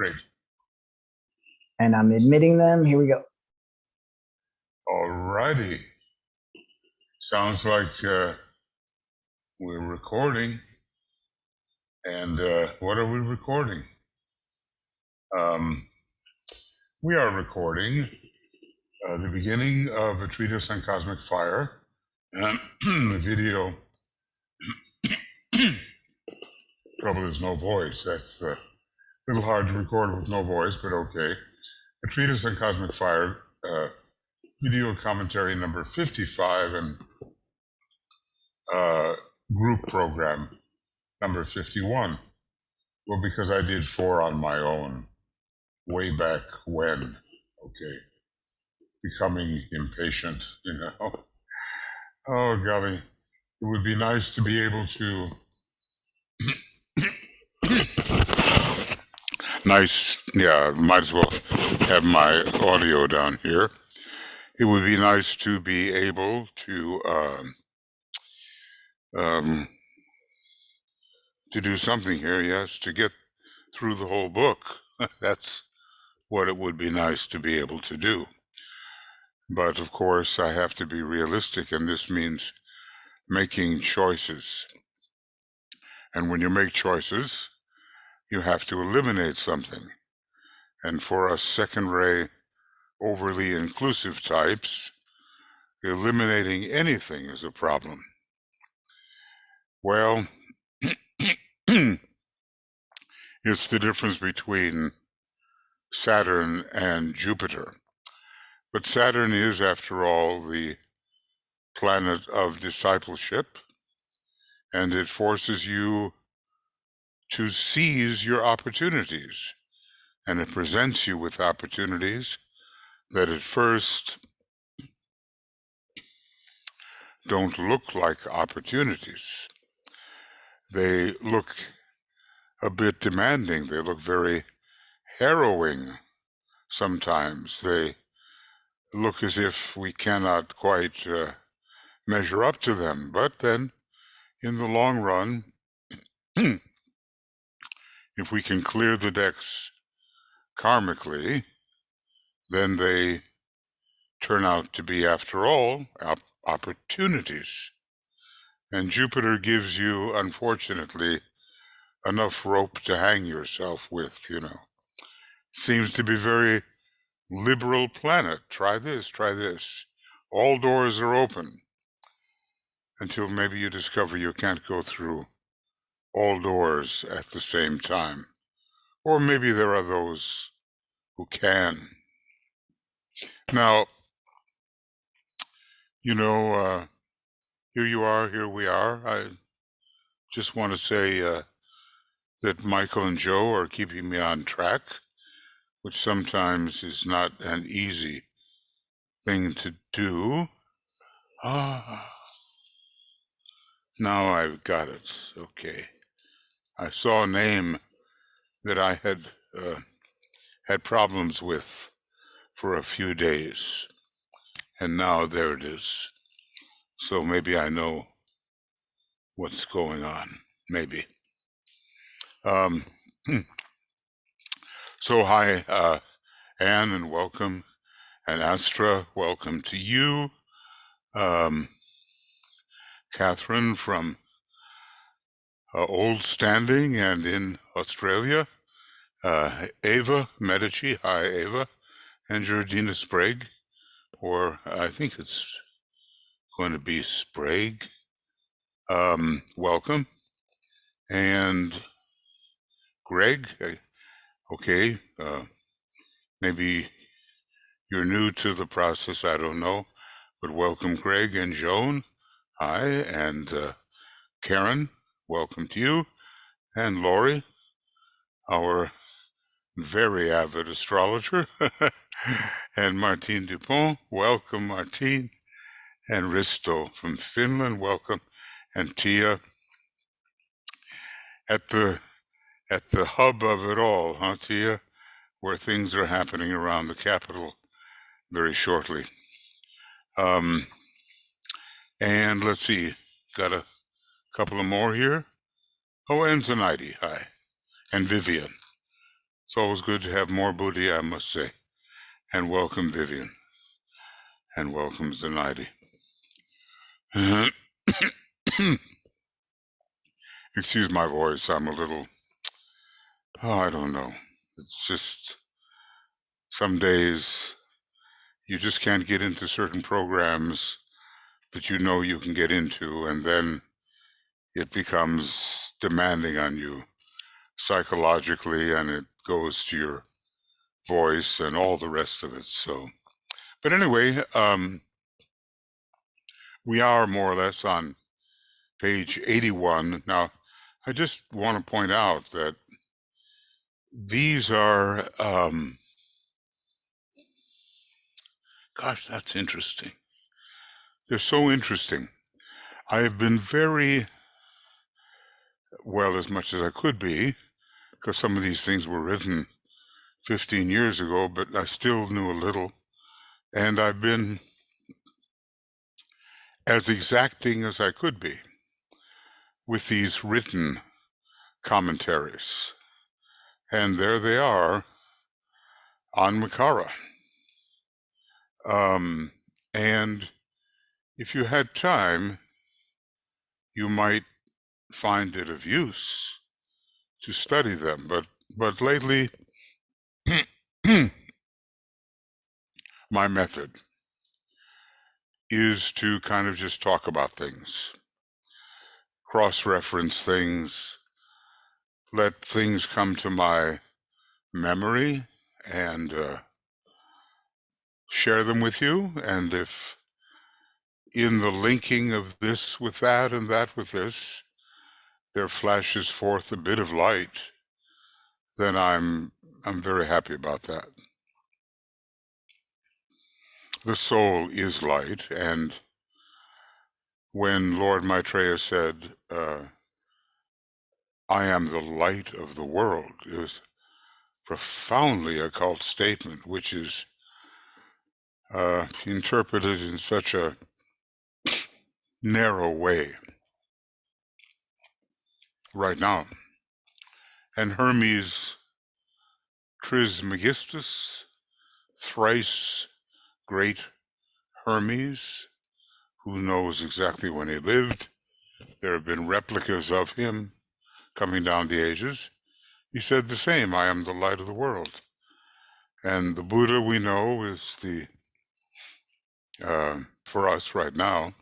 Great. And I'm admitting them. Here we go. All righty. Sounds like we're recording. And what are we recording? We are recording the beginning of a treatise on cosmic fire. And the video, trouble is no voice. That's a little hard to record with no voice, but okay. A treatise on cosmic fire, video commentary number 55, and group program number 51. Well, because I did 4 on my own way back when, okay. Becoming impatient, you know. Oh, golly. It would be nice to be able to might as well have my audio down here. It would be nice to be able to do something here, yes, to get through the whole book. That's what it would be nice to be able to do. But of course, I have to be realistic, and this means making choices. And when you make choices, you have to eliminate something. And for us second-ray, overly inclusive types, eliminating anything is a problem. Well, it's the difference between Saturn and Jupiter. But Saturn is, after all, the planet of discipleship, and it forces you to seize your opportunities. And it presents you with opportunities that at first don't look like opportunities. They look a bit demanding. They look very harrowing sometimes. They look as if we cannot quite measure up to them. But then, in the long run, if we can clear the decks karmically, then they turn out to be, after all, opportunities. And Jupiter gives you, unfortunately, enough rope to hang yourself with, you know. Seems to be very liberal planet. Try this, try this. All doors are open until maybe you discover you can't go through all doors at the same time. Or maybe there are those who can. Now, you know, here you are, here we are. I just want to say that Michael and Joe are keeping me on track, which sometimes is not an easy thing to do. Now I've got it. Okay. I saw a name that I had problems with for a few days, and now there it is. So maybe I know what's going on. Maybe. So hi, Anne, and welcome, and Astra, welcome to you. Catherine from Old Standing and in Australia. Ava Medici, hi Ava, and Jordina Sprague, or I think it's going to be Sprague. Welcome. And Greg, okay, maybe you're new to the process, I don't know, but welcome Greg and Joan, hi, and Karen, welcome to you, and Lori, our very avid astrologer, and Martine Dupont, welcome Martine, and Risto from Finland, welcome, and Tia, at the hub of it all, huh, Tia, where things are happening around the capital very shortly. And let's see, got a couple of more here. Oh, and Zanaidi, hi, and Vivian. It's always good to have more booty, I must say. And welcome, Vivian. And welcome, Zenaidi. Excuse my voice, I'm a little, I don't know. It's just, some days you just can't get into certain programs that you know you can get into, and then it becomes demanding on you psychologically, and it goes to your voice and all the rest of it. So, but anyway, we are more or less on page 81. Now, I just want to point out that these are, gosh, that's interesting. They're so interesting. I have been very, well, as much as I could be, because some of these things were written 15 years ago, but I still knew a little. And I've been as exacting as I could be with these written commentaries. And there they are on Makara. And if you had time, you might find it of use to study them. But lately, my method is to kind of just talk about things, cross-reference things, let things come to my memory, and share them with you. And if in the linking of this with that and that with this, there flashes forth a bit of light, then I'm very happy about that. The soul is light, and when Lord Maitreya said, I am the light of the world, it was profoundly occult statement, which is interpreted in such a narrow way right now. And Hermes Trismegistus, thrice great Hermes, who knows exactly when he lived. There have been replicas of him coming down the ages. He said the same, I am the light of the world. And the Buddha we know is the, for us right now,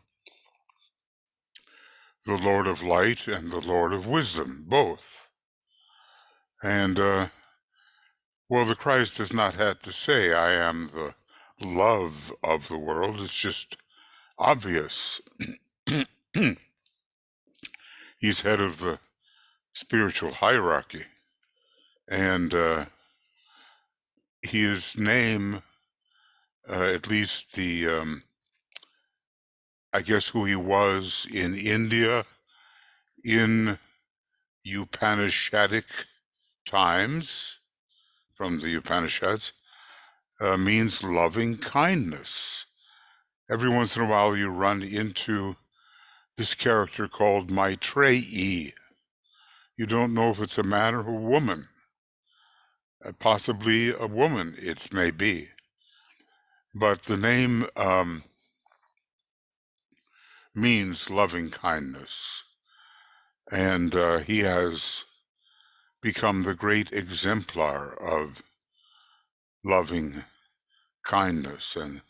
the Lord of Light and the Lord of Wisdom, both. And, well, the Christ has not had to say, I am the love of the world. It's just obvious. He's head of the spiritual hierarchy. And his name, at least the, I guess who he was in India in Upanishadic times, from the Upanishads, means loving kindness. Every once in a while you run into this character called Maitreyi. You don't know if it's a man or a woman. Possibly a woman, it may be. But the name means loving kindness. And he has become the great exemplar of loving kindness. And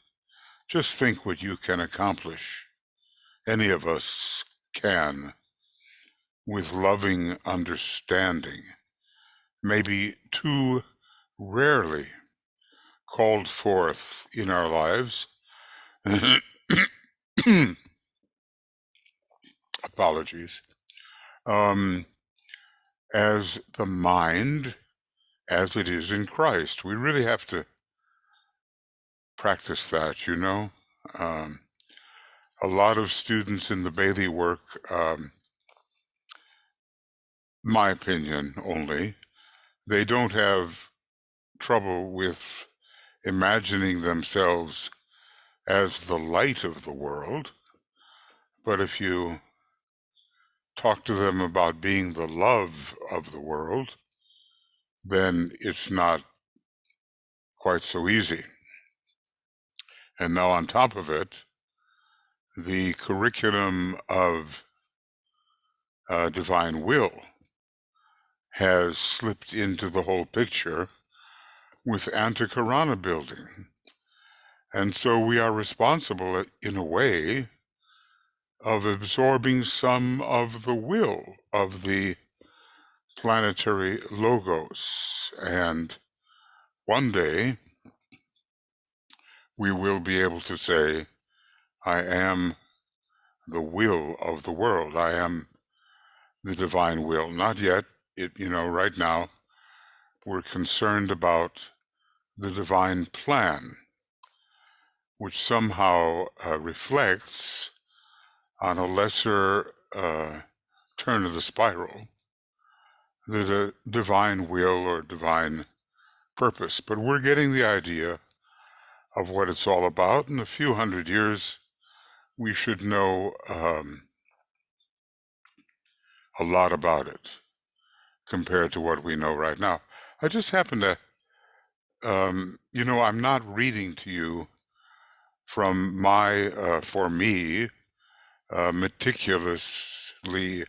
just think what you can accomplish, any of us can, with loving understanding, maybe too rarely called forth in our lives. Apologies. As the mind, as it is in Christ. We really have to practice that, you know. A lot of students in the Bailey work, my opinion only, they don't have trouble with imagining themselves as the light of the world. But if you talk to them about being the love of the world, then it's not quite so easy. And now on top of it, the curriculum of divine will has slipped into the whole picture with antikarana building. And so we are responsible, in a way, of absorbing some of the will of the planetary logos. And one day, we will be able to say, I am the will of the world. I am the divine will. Not yet. Right now, we're concerned about the divine plan, which somehow reflects on a lesser turn of the spiral, the divine will or divine purpose. But we're getting the idea of what it's all about. In a few hundred years, we should know a lot about it compared to what we know right now. I just happen to, I'm not reading to you from my, for me, meticulously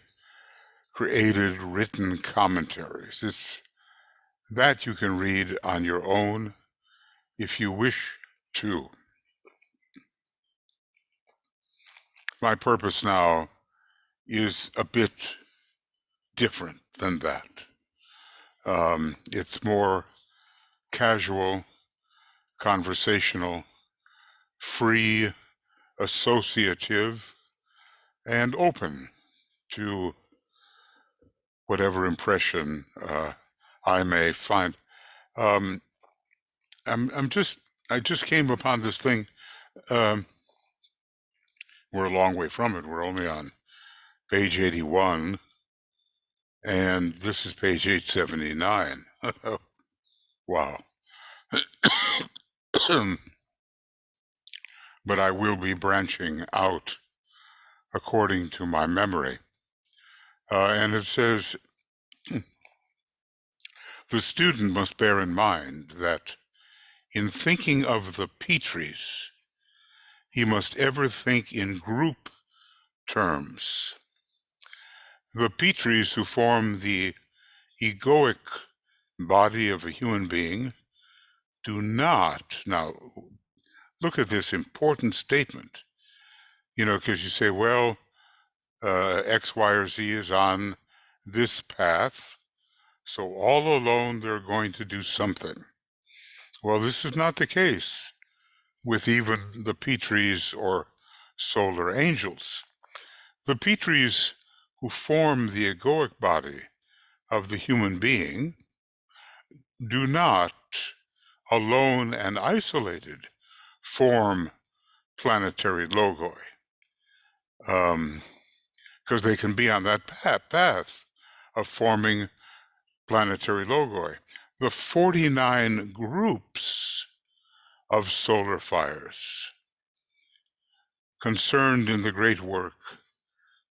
created written commentaries. It's that you can read on your own if you wish to. My purpose now is a bit different than that. It's more casual, conversational, free, associative, and open to whatever impression I may find. I just came upon this thing. We're a long way from it. We're only on page 81, and this is page 879. Wow. But I will be branching out according to my memory. And it says, the student must bear in mind that in thinking of the Pitris, he must ever think in group terms. The Pitris who form the egoic body of a human being do not, now look at this important statement, because you say, well, X, Y, or Z is on this path, so all alone they're going to do something. Well, this is not the case with even the Pitris or solar angels. The Pitris who form the egoic body of the human being do not, alone and isolated, form planetary logoi, because they can be on that path of forming planetary logoi. The 49 groups of solar fires concerned in the great work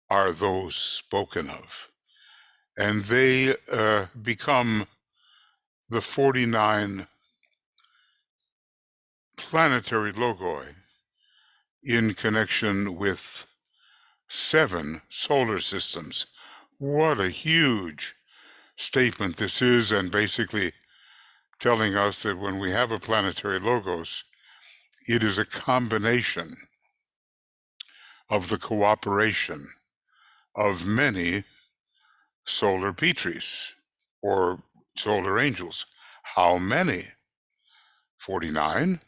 are those spoken of, and they become the 49 planetary logoi in connection with 7 solar systems. What a huge statement this is, and basically telling us that when we have a planetary logos, it is a combination of the cooperation of many solar Pitris or solar angels. How many? 49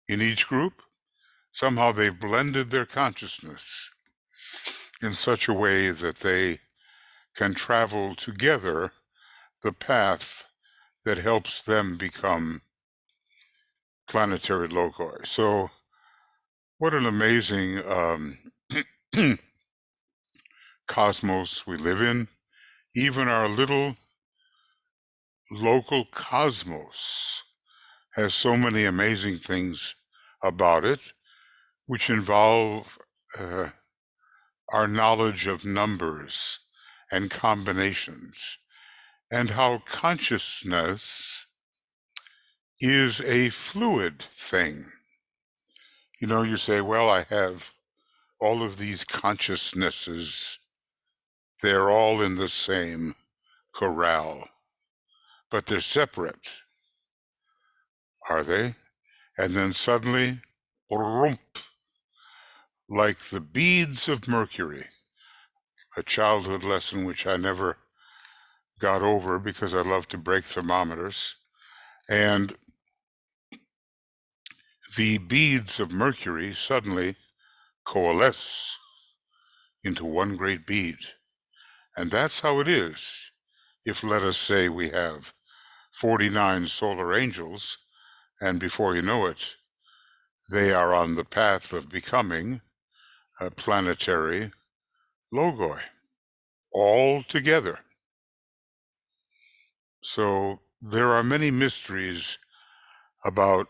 in each group? Somehow they've blended their consciousness in such a way that they can travel together the path that helps them become planetary logoi. So what an amazing cosmos we live in. Even our little local cosmos has so many amazing things about it, which involve our knowledge of numbers and combinations and how consciousness is a fluid thing. You know, you say, well, I have all of these consciousnesses. They're all in the same corral, but they're separate. Are they? And then suddenly, like the beads of mercury, a childhood lesson which I never got over because I love to break thermometers. And the beads of mercury suddenly coalesce into one great bead. And that's how it is if, let us say, we have 49 solar angels, and before you know it, they are on the path of becoming a planetary Logoi, all together. So there are many mysteries about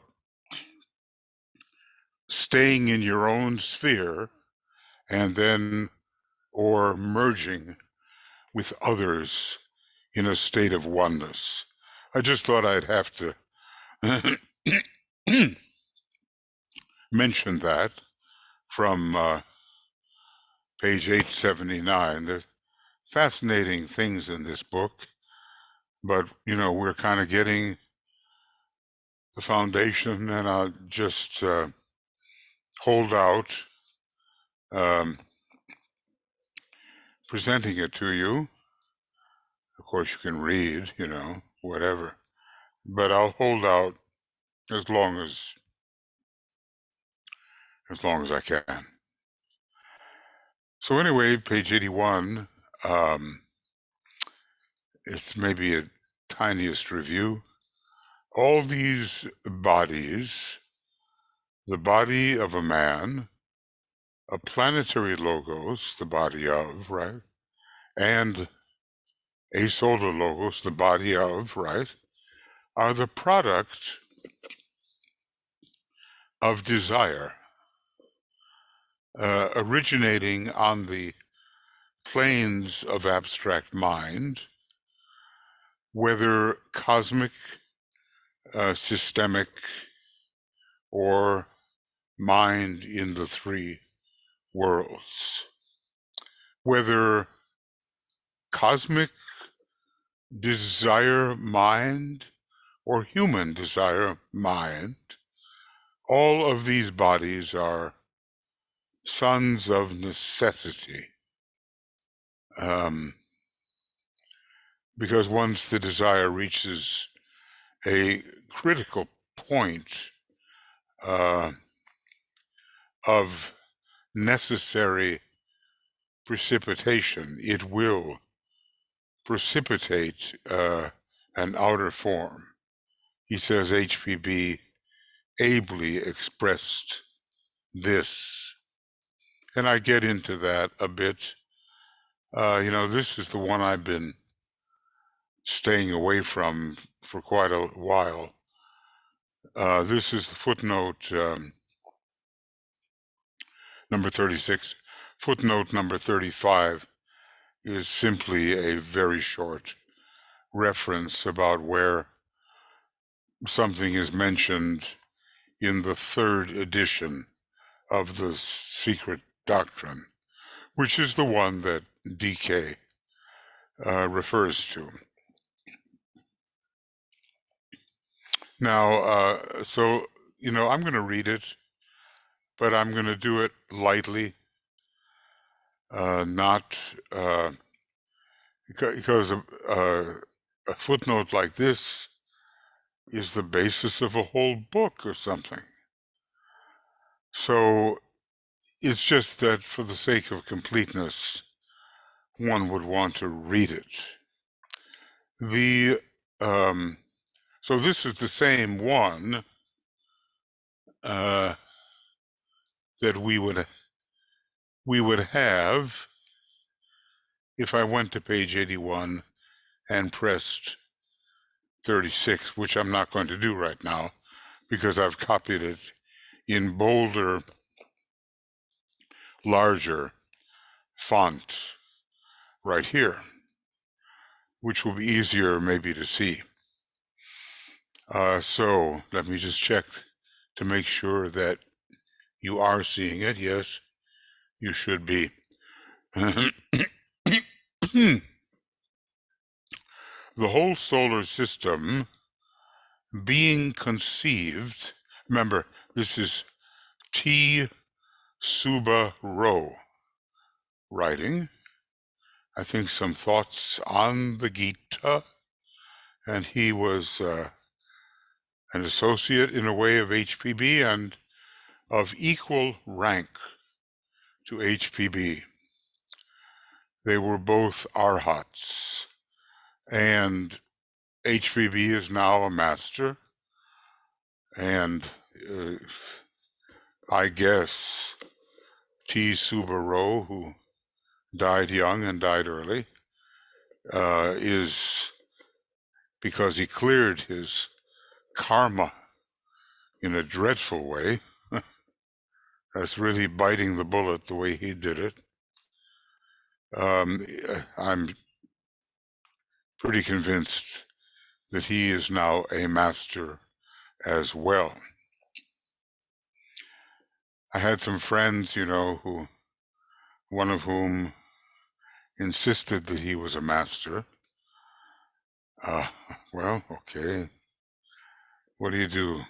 staying in your own sphere and then or merging with others in a state of oneness. I just thought I'd have to mention that from page 879. There's fascinating things in this book, but, you know, we're kind of getting the foundation, and I'll just hold out presenting it to you. Of course, you can read, you know, whatever, but I'll hold out as long as I can. So anyway, page 81, it's maybe a tiniest review. All these bodies, the body of a man, a planetary logos, the body of, right, and a solar logos, the body of, right, are the product of desire, originating on the planes of abstract mind, whether cosmic, systemic, or mind in the three worlds. Whether cosmic desire mind or human desire mind, all of these bodies are sons of necessity. Because once the desire reaches a critical point of necessary precipitation, it will precipitate an outer form. He says HPB ably expressed this. And I get into that a bit. You know, this is the one I've been staying away from for quite a while. This is the footnote number 36. Footnote number 35 is simply a very short reference about where something is mentioned in the third edition of the Secret Doctrine, which is the one that DK refers to. Now, so, you know, I'm going to read it, but I'm going to do it lightly, not because a footnote like this is the basis of a whole book or something. So it's just that for the sake of completeness, one would want to read it. So this is the same one that we would have if I went to page 81 and pressed 36, which I'm not going to do right now because I've copied it in bolder, larger font right here, which will be easier maybe to see. So let me just check to make sure that you are seeing it. Yes, you should be. The whole solar system being conceived, remember, this is T. Suba-ro writing, I think some thoughts on the Gita, and he was an associate in a way of HPB and of equal rank to HPB. They were both arhats, and HPB is now a master, and I guess T. Suba-ro, who died young and died early, is because he cleared his karma in a dreadful way. That's really biting the bullet the way he did it. I'm pretty convinced that he is now a master as well. I had some friends, who, one of whom insisted that he was a master. Well, okay. What do you do?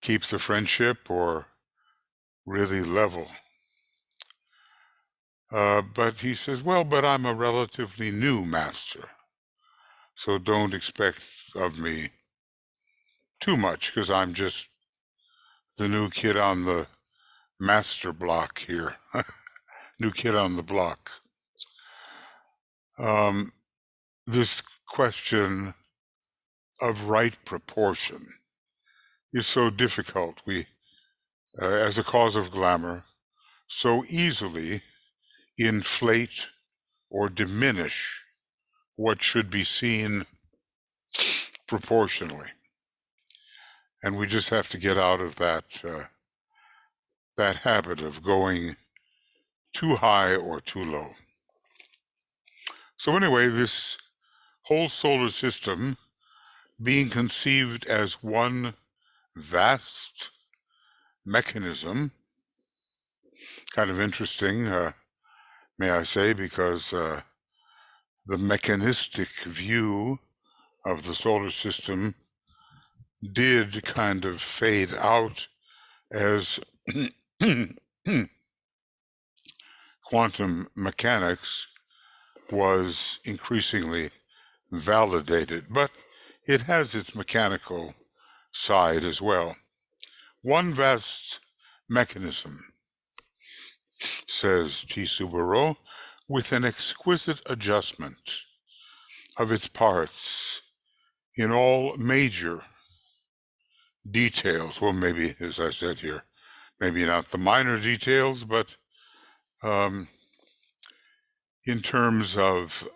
Keep the friendship or really level? But he says, well, but I'm a relatively new master, so don't expect of me too much, because I'm just the new kid on the master block here. New kid on the block. This question of right proportion is so difficult. We, as a cause of glamour, so easily inflate or diminish what should be seen proportionally. And we just have to get out of that habit of going too high or too low. So anyway, this whole solar system being conceived as one vast mechanism, kind of interesting, may I say, because the mechanistic view of the solar system did kind of fade out as quantum mechanics was increasingly validated, but it has its mechanical side as well. One vast mechanism, says T. Suba-ro, with an exquisite adjustment of its parts in all major details. Well, maybe, as I said here, maybe not the minor details, but in terms of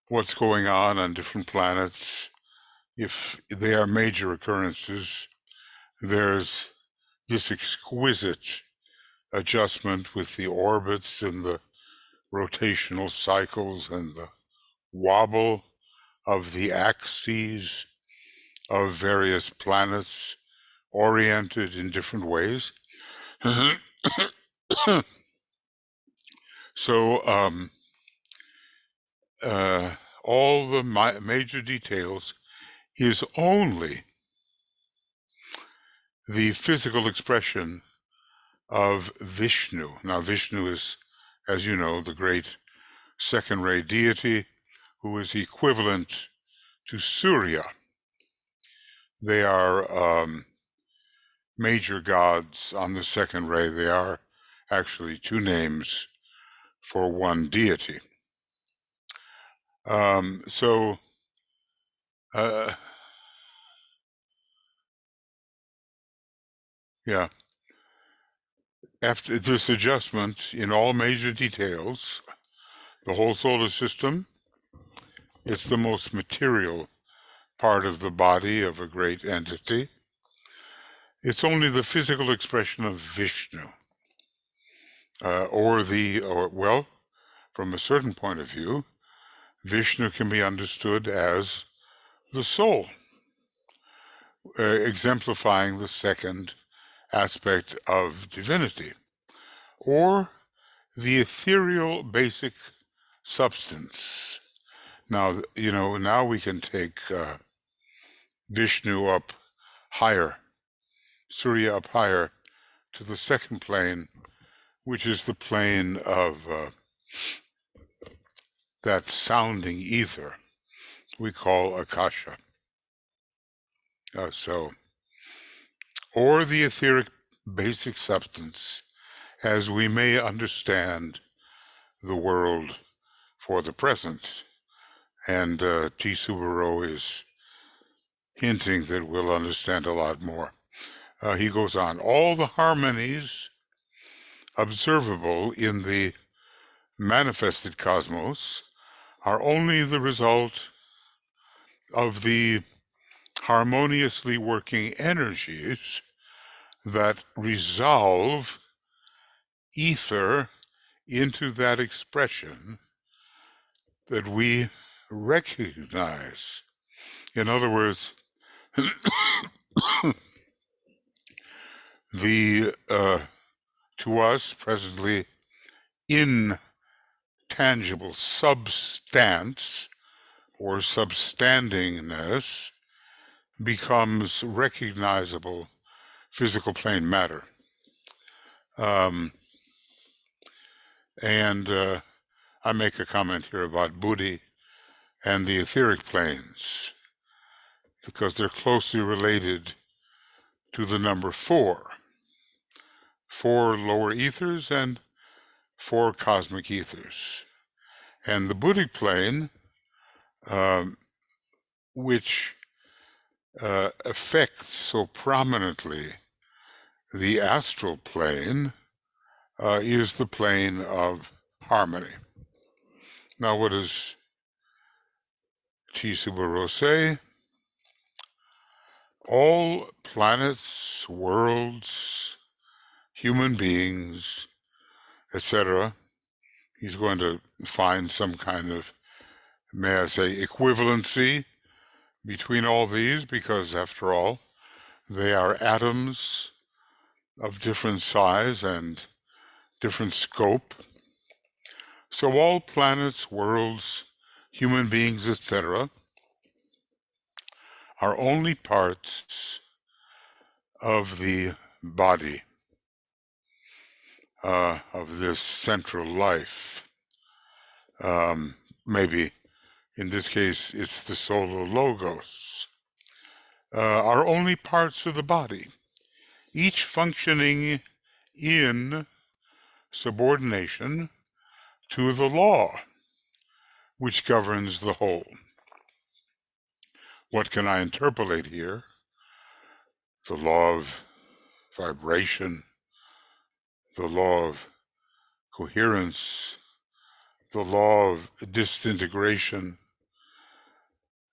what's going on different planets, if they are major occurrences, there's this exquisite adjustment with the orbits and the rotational cycles and the wobble of the axes of various planets oriented in different ways. So all the major details is only the physical expression of Vishnu. Now, Vishnu is, as you know, the great second-ray deity who is equivalent to Surya. They are major gods on the second ray. They are actually two names for one deity. Yeah. After this adjustment in all major details, the whole solar system, it's the most material part of the body of a great entity. It's only the physical expression of Vishnu, well, from a certain point of view, Vishnu can be understood as the soul, exemplifying the second aspect of divinity, or the ethereal basic substance. Now, now we can take Vishnu up higher, Surya up higher, to the second plane, which is the plane of that sounding ether we call Akasha. Or the etheric basic substance, as we may understand the world for the present. And T. Subaru is hinting that we'll understand a lot more. He goes on, all the harmonies observable in the manifested cosmos are only the result of the harmoniously working energies that resolve ether into that expression that we recognize. In other words, the to us presently intangible substance or substandingness becomes recognizable physical plane matter. And I make a comment here about Buddhi and the etheric planes, because they're closely related to the number 4. 4 lower ethers and 4 cosmic ethers. And the Buddhic plane, which affects so prominently the astral plane, is the plane of harmony. Now, what does T. Subaru say? All planets, worlds, human beings, etc., he's going to find some kind of, may I say, equivalency between all these, because after all, they are atoms of different size and different scope. So all planets, worlds, human beings, etc., are only parts of the body, of this central life. Maybe in this case it's the solar logos, are only parts of the body, each functioning in subordination to the law which governs the whole. What can I interpolate here? The law of vibration, the law of coherence, the law of disintegration,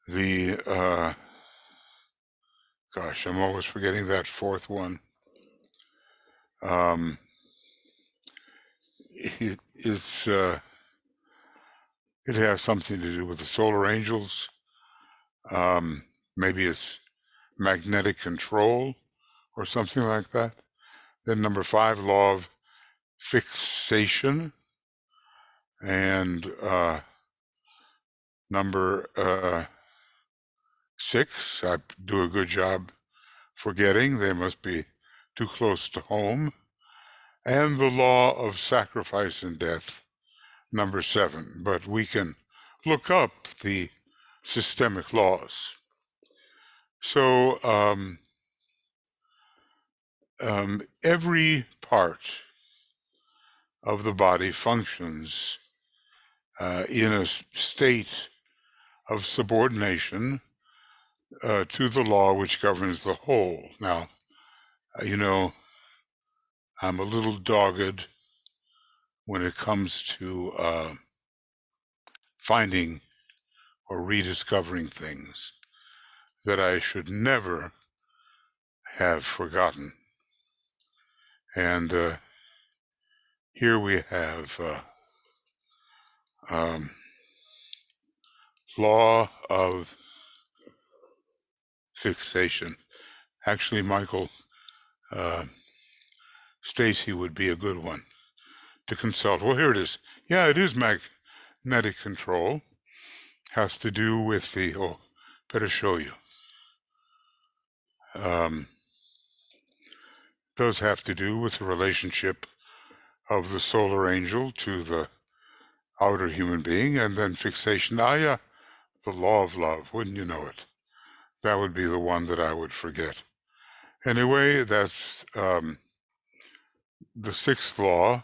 the, gosh, I'm always forgetting that fourth one. It has something to do with the solar angels. Maybe it's magnetic control or something like that. Then number 5, law of fixation. And number 6, I do a good job forgetting. They must be too close to home. And the law of sacrifice and death, number 7. But we can look up the systemic laws. So every part of the body functions in a state of subordination to the law which governs the whole. Now, I'm a little dogged when it comes to finding or rediscovering things that I should never have forgotten. And here we have law of fixation. Actually, Michael Stacy would be a good one to consult. Well, here it is. Yeah, it is magnetic control. Has to do with the, oh, better show you. Does have to do with the relationship of the solar angel to the outer human being, and then fixation. Ah, yeah, the law of love, wouldn't you know it? That would be the one that I would forget. Anyway, that's the sixth law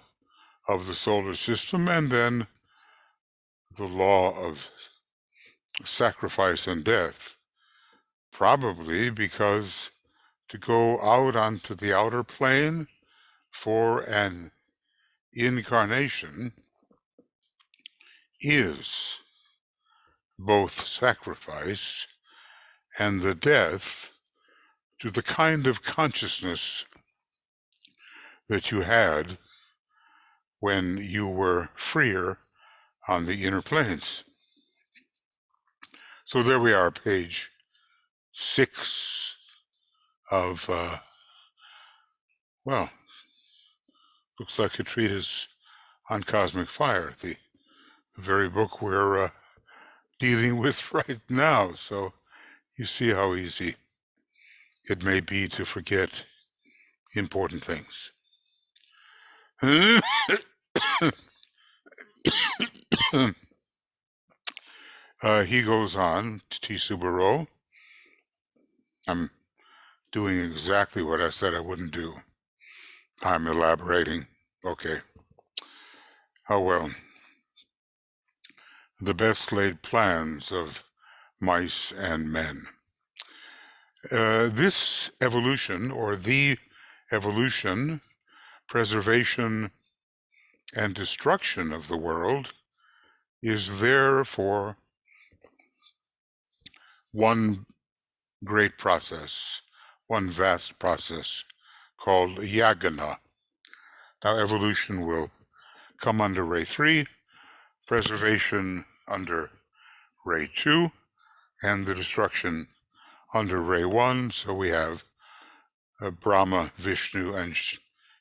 of the solar system, and then the law of sacrifice and death, probably because to go out onto the outer plane for an incarnation is both sacrifice and the death to the kind of consciousness that you had when you were freer on the inner planes. So there we are, page 6 of, well, looks like a treatise on cosmic fire, the very book we're dealing with right now. So you see how easy it may be to forget important things. He goes on, T. Subaru. I'm doing exactly what I said I wouldn't do. I'm elaborating. Okay. Oh well. The best laid plans of mice and men. This evolution, or the evolution, preservation, and destruction of the world is there for one great process, one vast process called yagana. Now evolution will come under Ray 3, preservation under Ray 2, and the destruction under Ray 1. So we have Brahma, Vishnu, and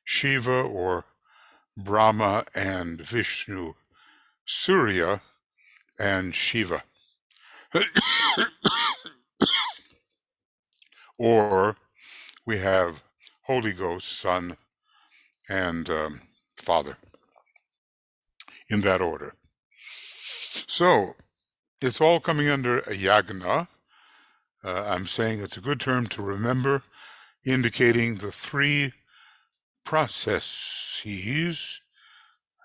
Shiva, or Brahma and Vishnu, Surya, and Shiva. Or we have Holy Ghost, Son, and Father, in that order. So it's all coming under a yagna. I'm saying it's a good term to remember, indicating the three processes.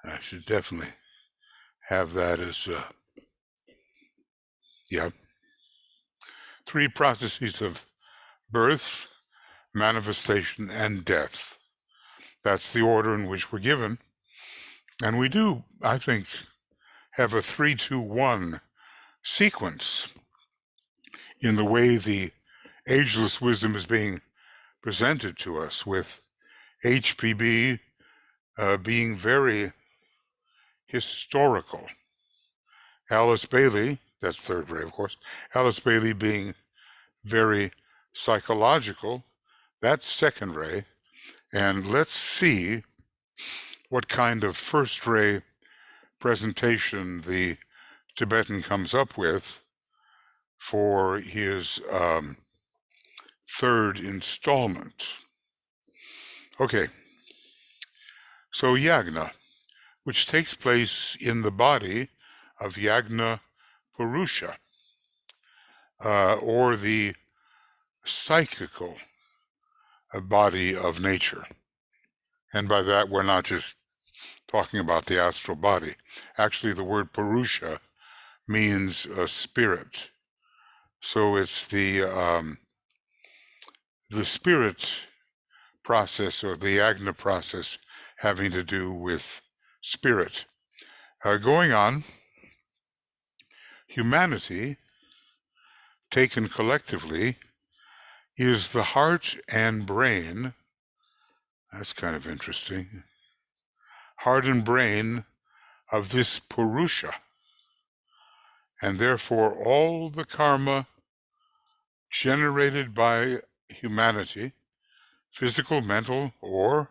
I should definitely have that as, yeah, three processes of birth, manifestation, and death. That's the order in which we're given. And we do, I think, have a 3-2-1 sequence in the way the ageless wisdom is being presented to us, with HPB being very historical. Alice Bailey, that's third ray, of course, Alice Bailey being very psychological, that's second ray. And let's see what kind of first ray presentation the Tibetan comes up with for his third installment. Okay, so yagna, which takes place in the body of Yagna Purusha, or the psychical body of nature. And by that, we're not just talking about the astral body. Actually, the word Purusha means a spirit. So it's the spirit process, or the Yagna process, having to do with spirit. Going on, humanity, taken collectively, is the heart and brain. That's kind of interesting. Heart and brain of this Purusha. and therefore all the karma generated by humanity, physical, mental, or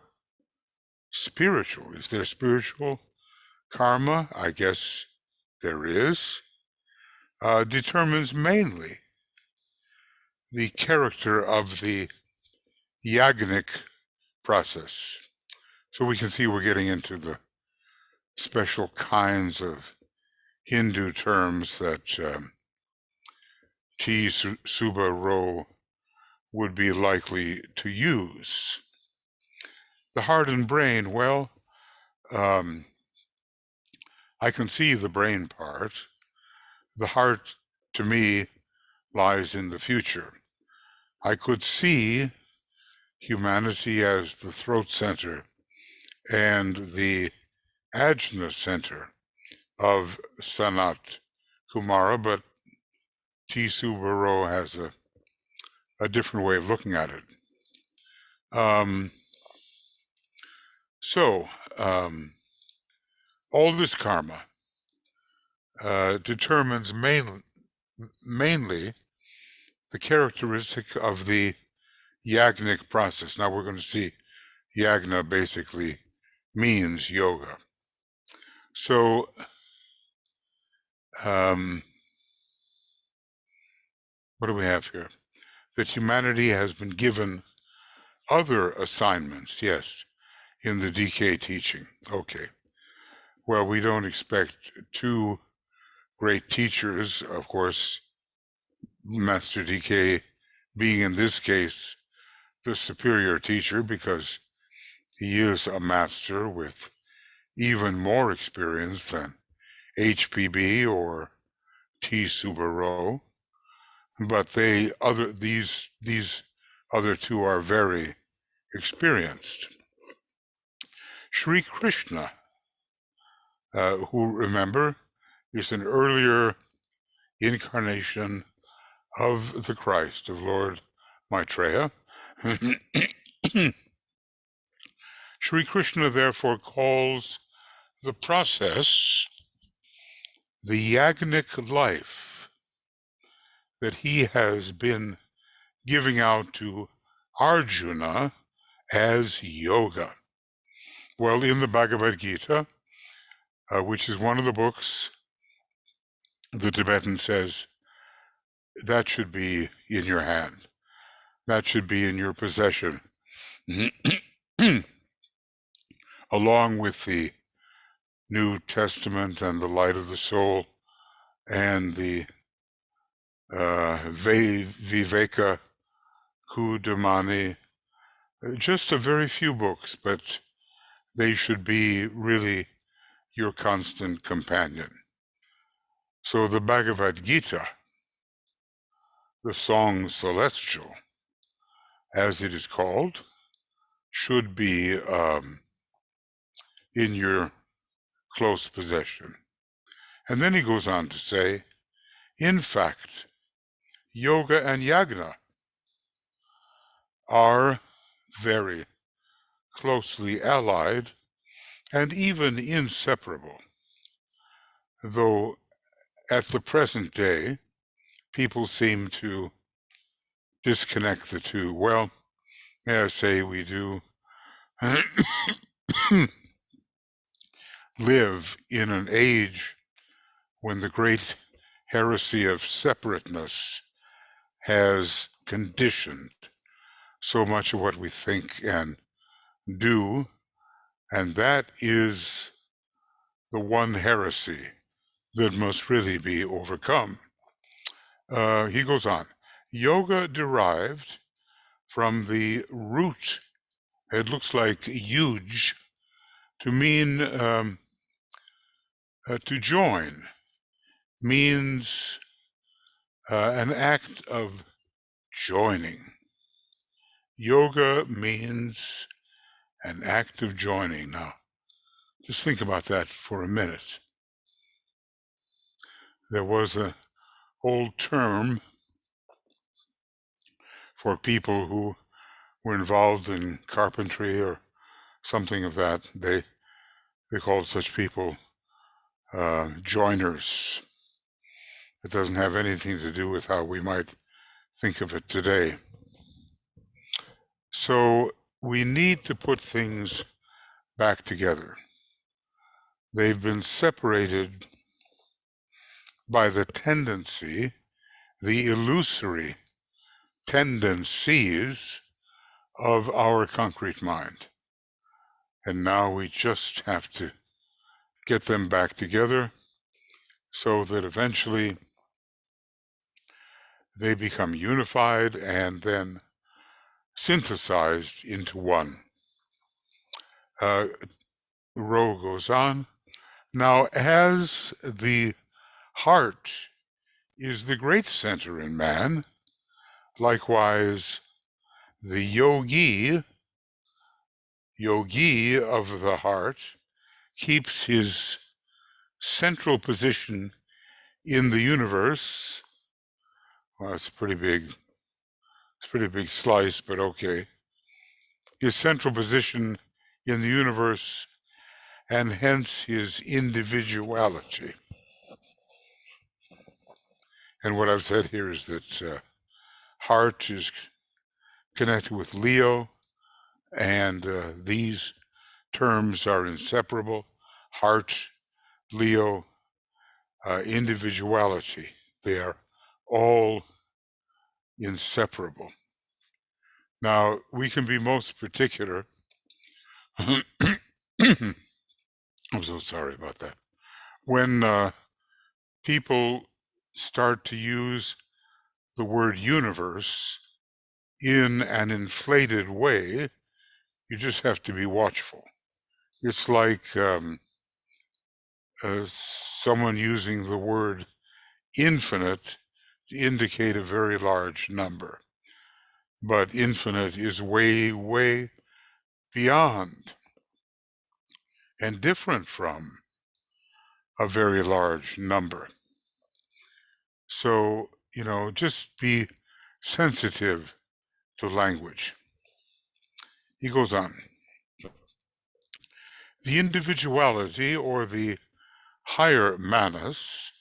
spiritual. Is there spiritual karma? I guess there is. Determines mainly the character of the yagnic process. So we can see we're getting into the special kinds of Hindu terms that T. Suba Ro would be likely to use. The heart and brain, well, I can see the brain part. The heart, to me, lies in the future. I could see humanity as the throat center and the ajna center of Sanat Kumara, but T. Subaro has a different way of looking at it. All this karma determines mainly the characteristic of the yagnic process. Now we're going to see yagna basically means yoga. So what do we have here? That humanity has been given other assignments, yes, in the DK teaching. Okay. Well, we don't expect two great teachers, of course, Master DK being in this case the superior teacher because he is a master with even more experience than HPB or T. Subaro, but these other two are very experienced. Sri Krishna, who, remember, is an earlier incarnation of the Christ, of Lord Maitreya. Sri Krishna therefore calls the process the yagnic life that he has been giving out to Arjuna as yoga. Well, in the Bhagavad Gita, which is one of the books, the Tibetan says, that should be in your hand. That should be in your possession. Along with the New Testament and the Light of the Soul and the Viveka Kudamani, just a very few books, but they should be really your constant companion. So the Bhagavad Gita, the Song Celestial, as it is called, should be in your close possession. And then he goes on to say, in fact, yoga and yagna are very closely allied and even inseparable, though at the present day, people seem to disconnect the two. Well, may I say we do live in an age when the great heresy of separateness has conditioned so much of what we think and do, and that is the one heresy that must really be overcome. He goes on, yoga derived from the root, it looks like huge, to mean to join, means an act of joining. Yoga means an act of joining. Now, just think about that for a minute. There was an old term for people who were involved in carpentry or something of that. They called such people joiners. It doesn't have anything to do with how we might think of it today. So we need to put things back together. They've been separated by the tendency, the illusory tendencies of our concrete mind. And now we just have to get them back together so that eventually they become unified and then synthesized into one. Row goes on. Now, as the heart is the great center in man, likewise the yogi of the heart keeps his central position in the universe. Well, it's a pretty big slice, but okay. His central position in the universe, and hence his individuality. And what I've said here is that heart is connected with Leo, and these terms are inseparable. Heart, Leo, individuality. They are all inseparable. Now, we can be most particular. I'm so sorry about that. When people start to use the word universe in an inflated way, you just have to be watchful. It's like someone using the word infinite to indicate a very large number. But infinite is way, way beyond and different from a very large number. So, just be sensitive to language. He goes on. The individuality, or the higher manas,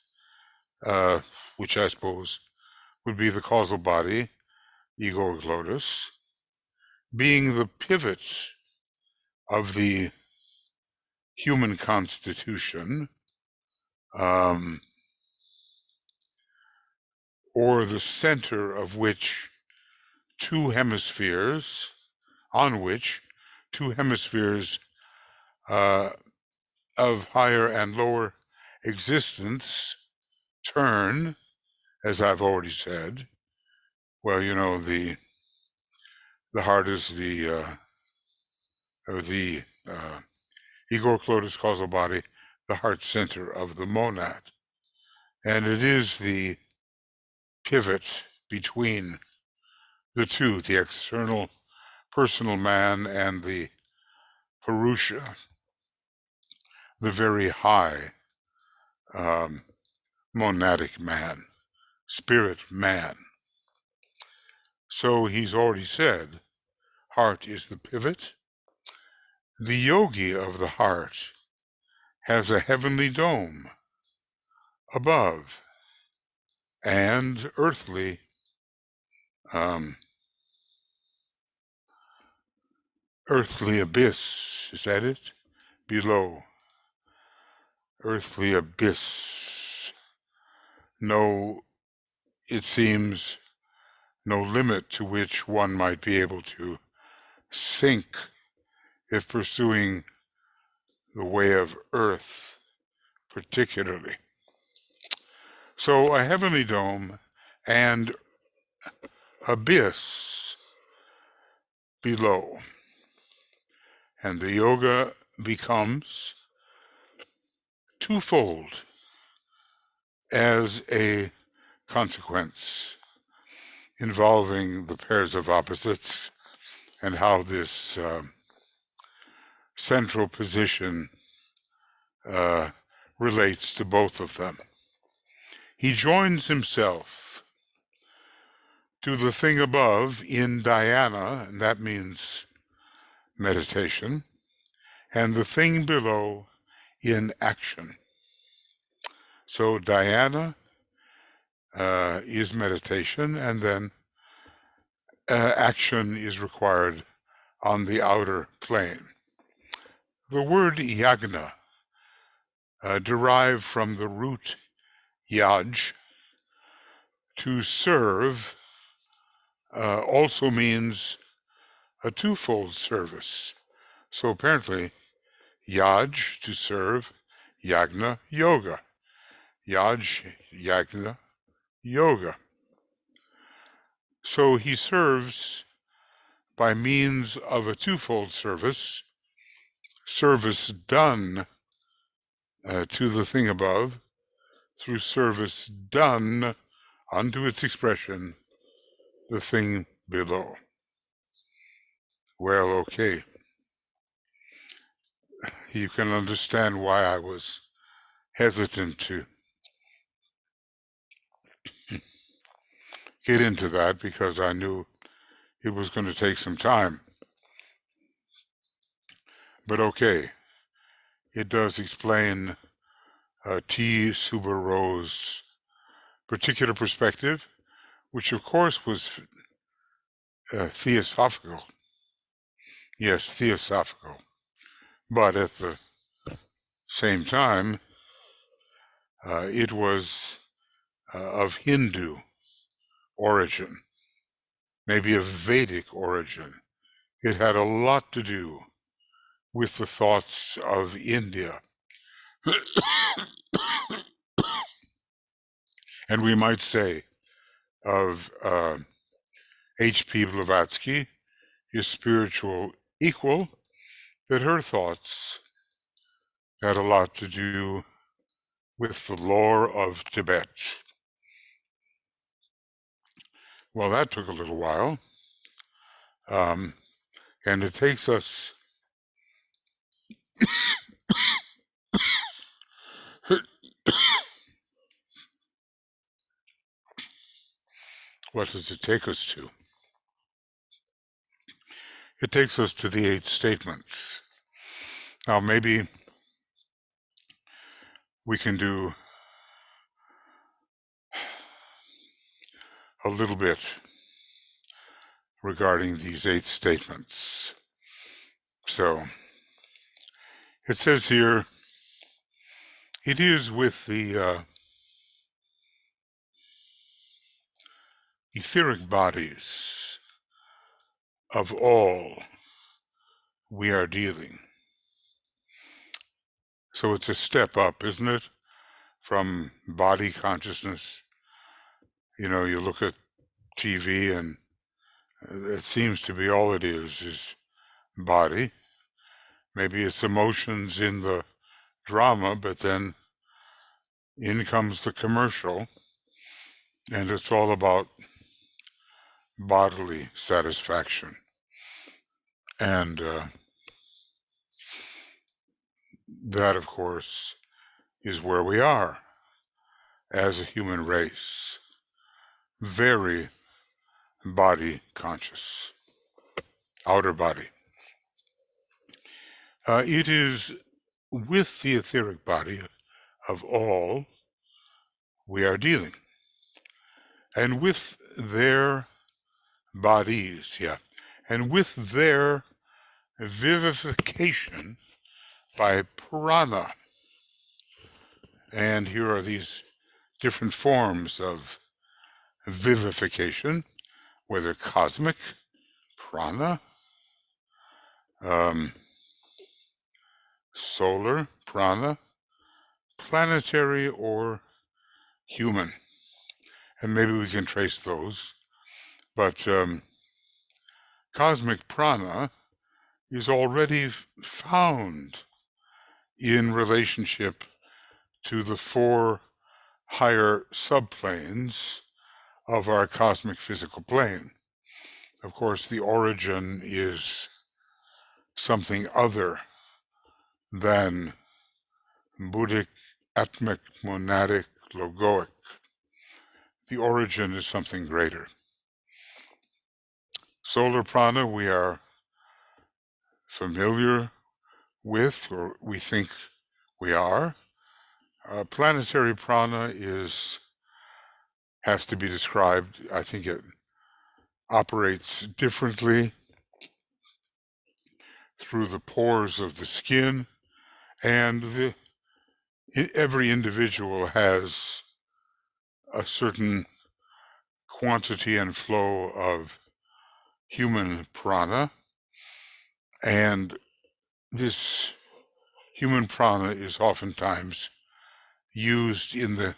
which I suppose would be the causal body, egoic lotus, being the pivot of the human constitution, or the center of which two hemispheres, on which two hemispheres of higher and lower existence turn, as I've already said. Well, the heart is the egoic lotus causal body, the heart center of the monad. And it is the pivot between the two, the external personal man and the Purusha, the very high monadic man, spirit man. So he's already said, heart is the pivot. The yogi of the heart has a heavenly dome above and earthly earthly abyss, is that it? Below. Earthly abyss. No, it seems, no limit to which one might be able to sink if pursuing the way of earth, particularly. So a heavenly dome and abyss below. And the yoga becomes twofold as a consequence, involving the pairs of opposites and how this central position relates to both of them. He joins himself to the thing above in dhyana, and that means meditation, and the thing below in action. So dhyana is meditation, and then action is required on the outer plane. The word yagna, derived from the root yaj, to serve, also means a twofold service. So apparently, yaj, to serve, yagna, yoga. Yaj, yagna, yoga. So he serves by means of a twofold service done to the thing above, through service done unto its expression, the thing below. Well, okay. You can understand why I was hesitant to get into that, because I knew it was going to take some time. But okay, it does explain T. Subaro's particular perspective, which of course was theosophical. Yes, theosophical. But at the same time, it was of Hindu origin, maybe of Vedic origin. It had a lot to do with the thoughts of India. And we might say of H.P. Blavatsky, his spiritual equal, that her thoughts had a lot to do with the lore of Tibet. Well, that took a little while, and it takes us what does it take us to? It takes us to the 8 statements. Now, maybe we can do a little bit regarding these 8 statements. So, it says here, it is with the etheric bodies of all we are dealing. So it's a step up, isn't it? From body consciousness. You know, you look at TV and it seems to be all it is body. Maybe it's emotions in the drama, but then in comes the commercial, and it's all about bodily satisfaction. And that, of course, is where we are as a human race. Very body conscious, outer body. It is with the etheric body of all we are dealing, and with their bodies, and with their vivification by prana. And here are these different forms of vivification, whether cosmic, prana, solar, prana, planetary, or human. And maybe we can trace those. But cosmic prana is already found in relationship to the 4 higher subplanes of our cosmic physical plane. Of course, the origin is something other than Buddhic, Atmic, Monadic, Logoic. The origin is something greater. Solar prana we are familiar with, or we think we are. Planetary prana is has to be described. I think it operates differently through the pores of the skin, and every individual has a certain quantity and flow of human prana, and this human prana is oftentimes used in the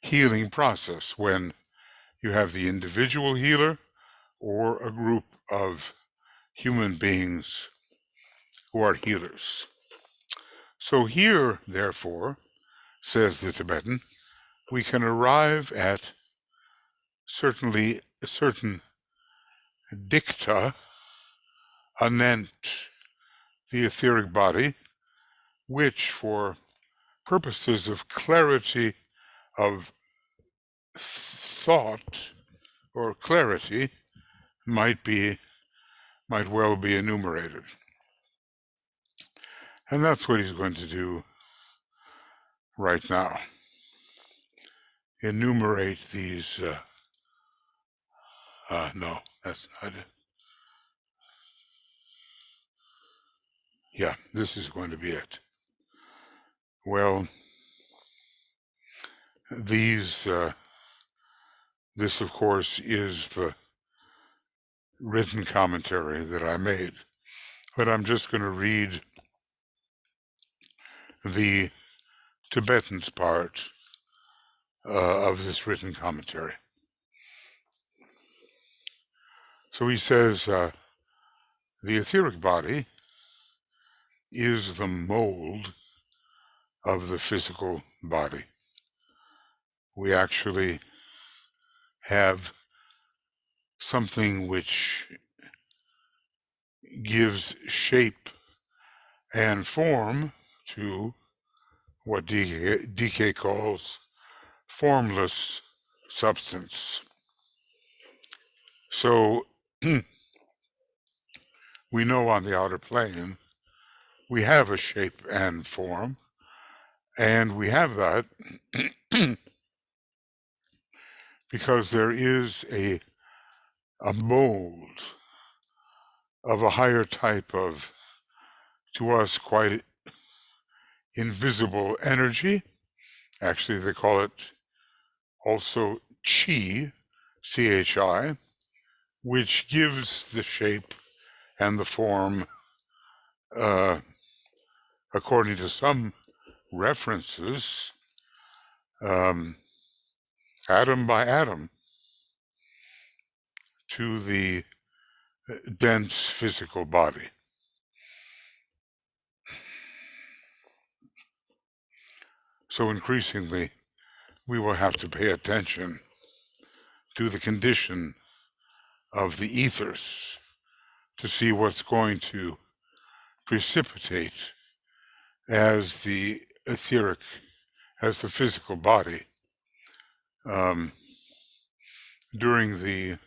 healing process when you have the individual healer or a group of human beings who are healers. So here, therefore, says the Tibetan, we can arrive at certain dicta anent the etheric body, which for purposes of clarity of thought or clarity might well be enumerated. And that's what he's going to do right now. Enumerate these, no, that's not it. Yeah, this is going to be it. Well, this of course is the written commentary that I made, but I'm just going to read the Tibetan's part of this written commentary. So he says, the etheric body is the mold of the physical body. We actually have something which gives shape and form to what DK calls formless substance. So we know on the outer plane we have a shape and form, and we have that because there is a mold of a higher type of, to us, quite invisible energy. Actually, they call it also chi, C-H-I, which gives the shape and the form, according to some references, atom by atom, to the dense physical body. So increasingly, we will have to pay attention to the condition of the ethers to see what's going to precipitate as the etheric, as the physical body, during the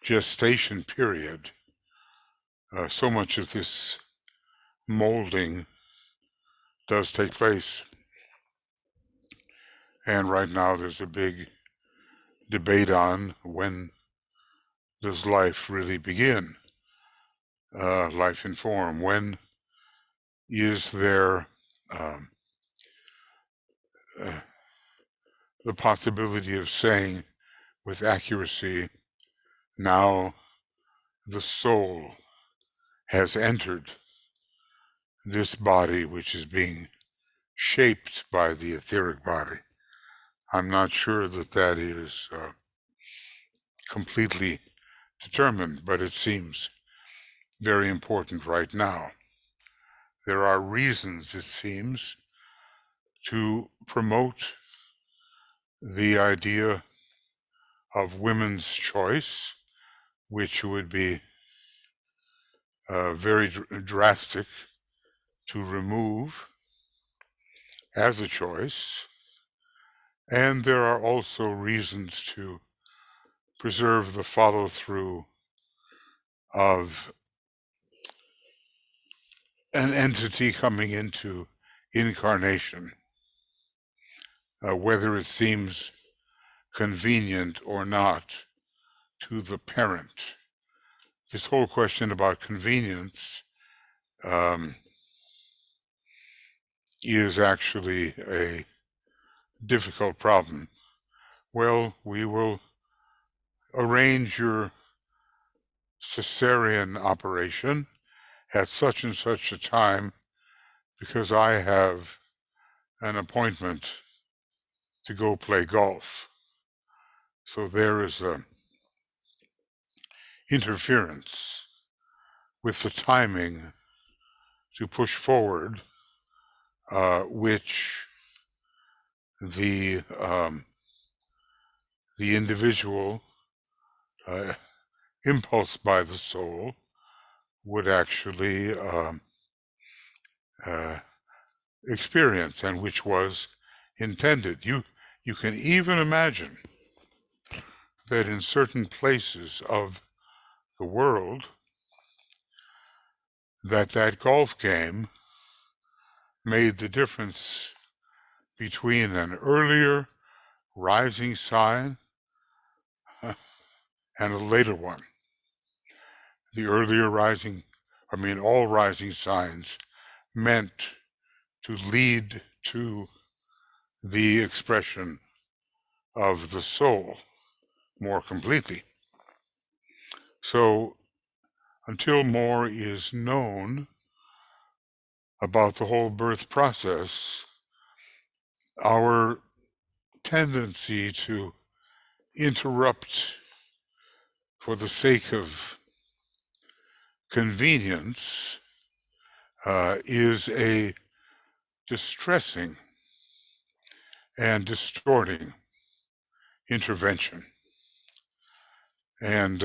gestation period. So much of this molding does take place. And right now there's a big debate on when does life really begin? Life in form. When is there the possibility of saying with accuracy, now the soul has entered this body which is being shaped by the etheric body? I'm not sure that that is completely determined, but it seems very important right now. There are reasons, it seems, to promote the idea of women's choice, which would be very drastic to remove as a choice. And there are also reasons to preserve the follow-through of an entity coming into incarnation, whether it seems convenient or not to the parent. This whole question about convenience is actually a difficult problem. Well, we will arrange your cesarean operation at such and such a time because I have an appointment to go play golf. So there is a interference with the timing to push forward, which the individual impulse by the soul would actually experience, and which was intended. You can even imagine that in certain places of the world that golf game made the difference between an earlier rising sign and a later one. The earlier rising, all rising signs meant to lead to the expression of the soul more completely. So until more is known about the whole birth process, our tendency to interrupt for the sake of convenience is a distressing and distorting intervention. And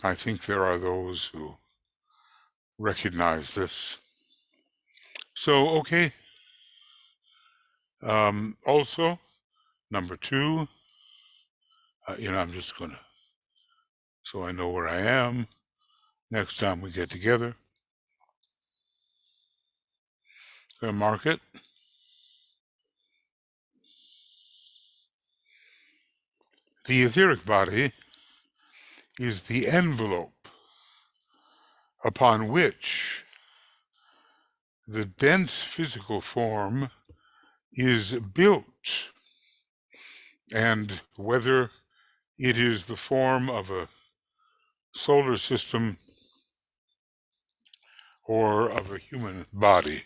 I think there are those who recognize this. So, okay. Also, number 2, I'm just going to, so I know where I am next time we get together. Gonna mark it. The etheric body is the envelope upon which the dense physical form is built, and whether it is the form of a solar system or of a human body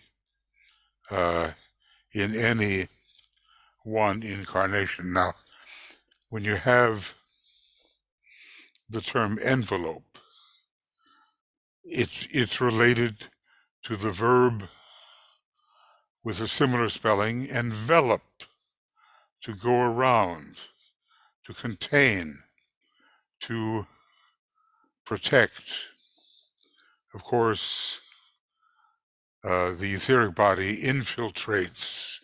in any one incarnation. Now, when you have the term envelope, it's related to the verb with a similar spelling, envelop, to go around, to contain, to protect. Of course, the etheric body infiltrates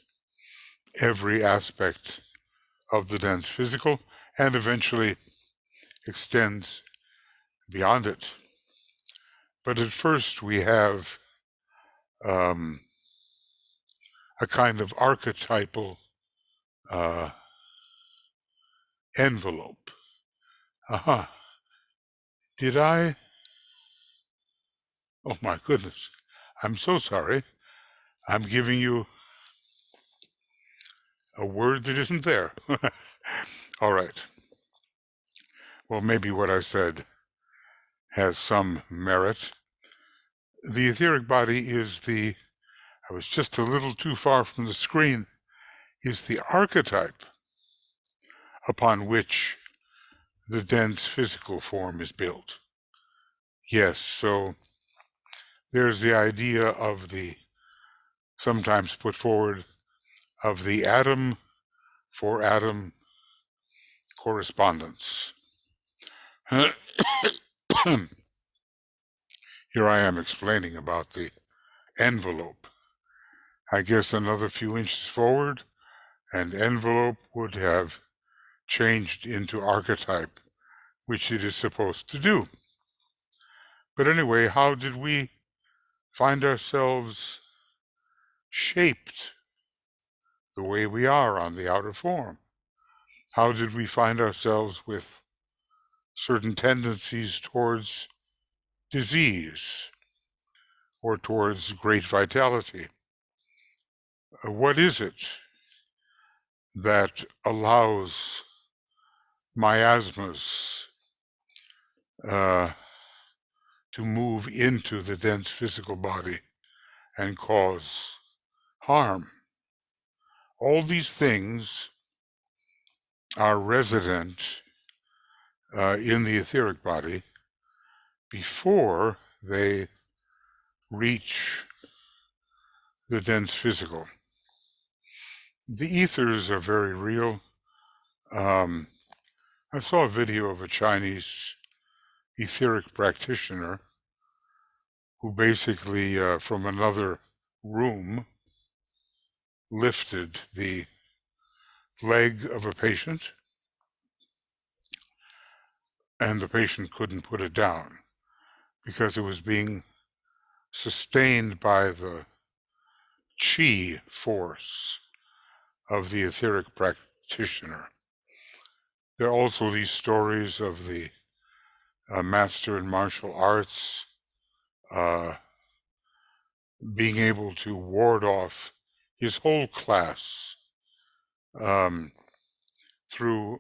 every aspect of the dense physical and eventually extends beyond it. But at first we have a kind of archetypal envelope. Did I? Oh my goodness. I'm so sorry. I'm giving you a word that isn't there. All right. Well, maybe what I said has some merit. The etheric body is I was just a little too far from the screen, is the archetype upon which the dense physical form is built. Yes, so there's the idea of the, sometimes put forward, of the atom for atom correspondence. Here I am explaining about the envelope. I guess another few inches forward, and envelope would have changed into archetype, which it is supposed to do. But anyway, how did we find ourselves shaped the way we are on the outer form? How did we find ourselves with certain tendencies towards disease or towards great vitality? What is it that allows miasmas to move into the dense physical body and cause harm? All these things are resident in the etheric body before they reach the dense physical. The ethers are very real. I saw a video of a Chinese etheric practitioner who basically, from another room, lifted the leg of a patient, and the patient couldn't put it down because it was being sustained by the chi force of the etheric practitioner. There are also these stories of the master in martial arts being able to ward off his whole class through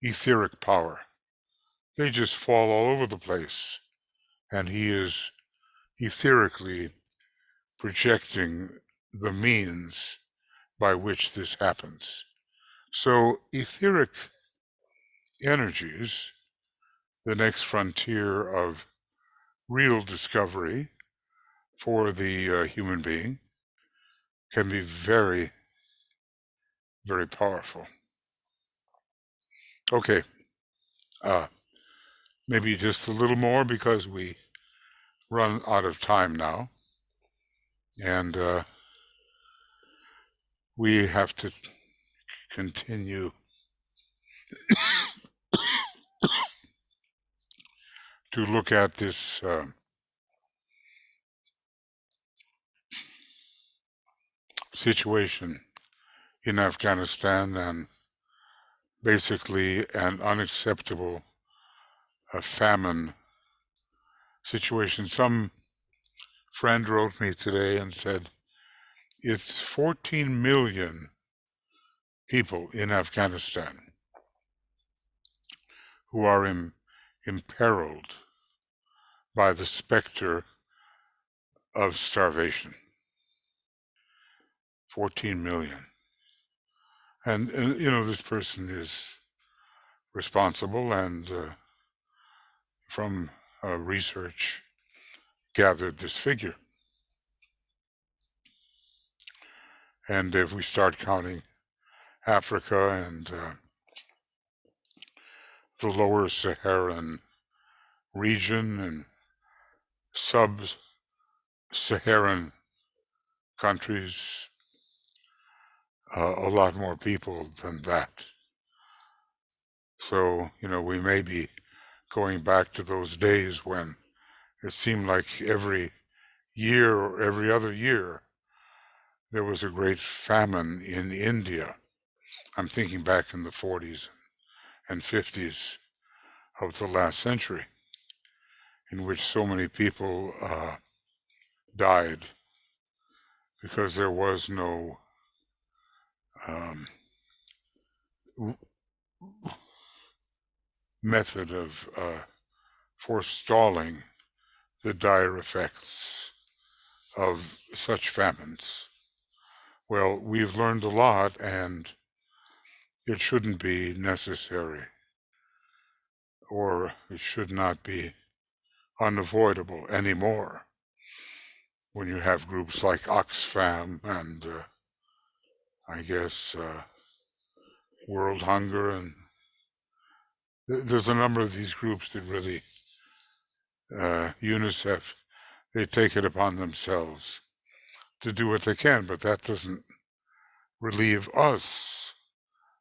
etheric power. They just fall all over the place, and he is etherically projecting the means by which this happens. So etheric energies, the next frontier of real discovery for the human being, can be very, very powerful. Okay, maybe just a little more because we run out of time now, and we have to continue to look at this situation in Afghanistan and basically an unacceptable famine situation. Some friend wrote me today and said, it's 14 million people in Afghanistan who are imperiled by the specter of starvation. 14 million. And you know, this person is responsible and from research gathered this figure. And if we start counting Africa and the lower Saharan region and sub-Saharan countries, a lot more people than that. So, you know, we may be going back to those days when it seemed like every year or every other year there was a great famine in India. I'm thinking back in the 40s and 50s of the last century, in which so many people died because there was no method of forestalling the dire effects of such famines. Well, we've learned a lot, and it shouldn't be necessary, or it should not be unavoidable anymore when you have groups like Oxfam and I guess World Hunger, and there's a number of these groups that really, UNICEF, they take it upon themselves to do what they can, but that doesn't relieve us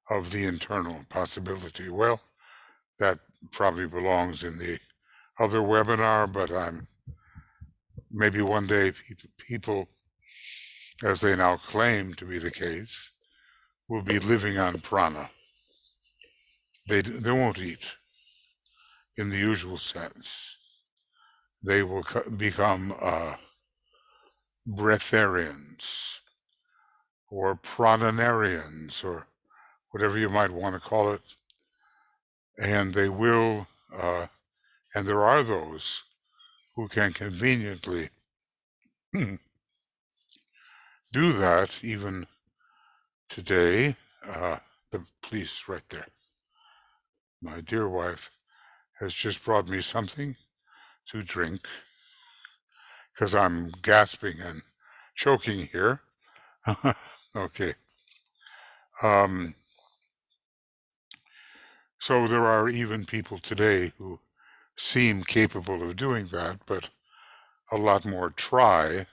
of the internal possibility. Well, that probably belongs in the other webinar, but maybe one day people, as they now claim to be the case, will be living on prana. They won't eat in the usual sense. They will become breatharians or prananarians or whatever you might want to call it. And they will, and there are those who can conveniently do that even today. The police right there. My dear wife has just brought me something to drink because I'm gasping and choking here. Okay. So there are even people today who seem capable of doing that, but a lot more try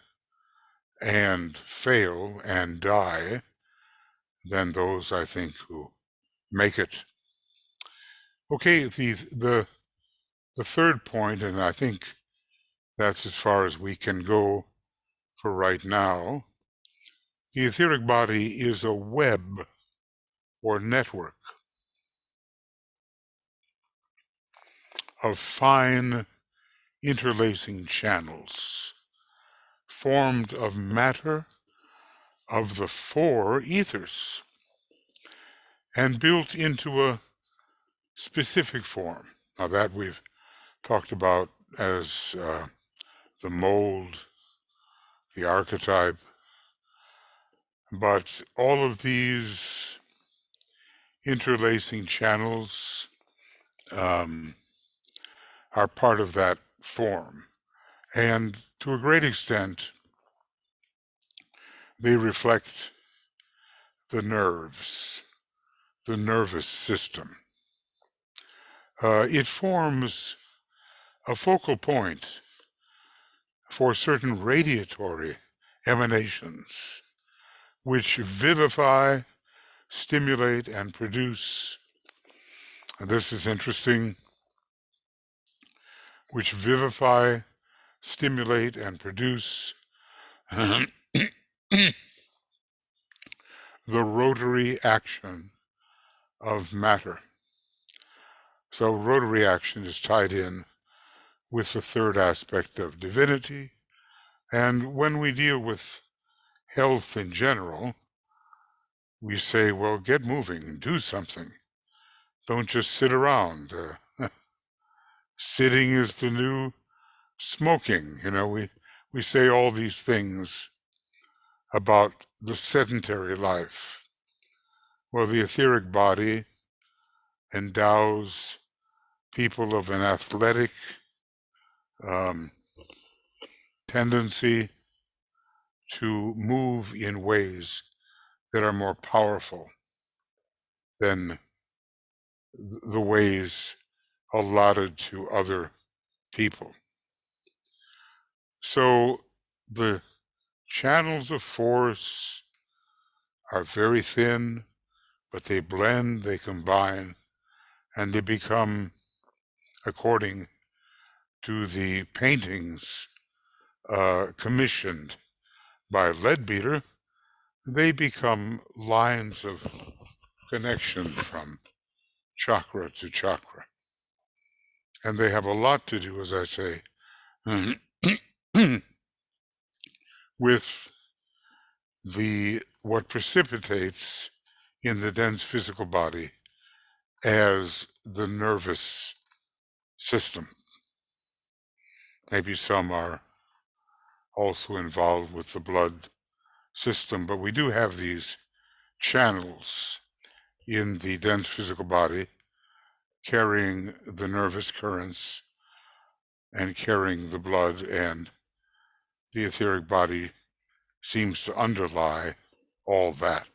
and fail and die than those, I think, who make it. Okay, the third point, and I think that's as far as we can go for right now. The etheric body is a web or network of fine interlacing channels formed of matter of the four ethers and built into a specific form. Now that we've talked about as the mold, the archetype, but all of these interlacing channels are part of that form. And to a great extent, they reflect the nerves, the nervous system. It forms a focal point for certain radiatory emanations which vivify, stimulate, and produce, and this is interesting, which vivify, stimulate, and produce the rotary action of matter. So rotary action is tied in with the third aspect of divinity, and when we deal with health in general, we say, well, get moving, do something. Don't just sit around. Sitting is the new smoking. You know, we say all these things about the sedentary life. Well, the etheric body endows people of an athletic tendency to move in ways that are more powerful than the ways allotted to other people. So the channels of force are very thin, but they blend, they combine, and they become, according to the paintings commissioned by Leadbeater, they become lines of connection from chakra to chakra. And they have a lot to do, as I say, with what precipitates in the dense physical body as the nervous system. Maybe some are also involved with the blood system, but we do have these channels in the dense physical body carrying the nervous currents and carrying the blood, and the etheric body seems to underlie all that.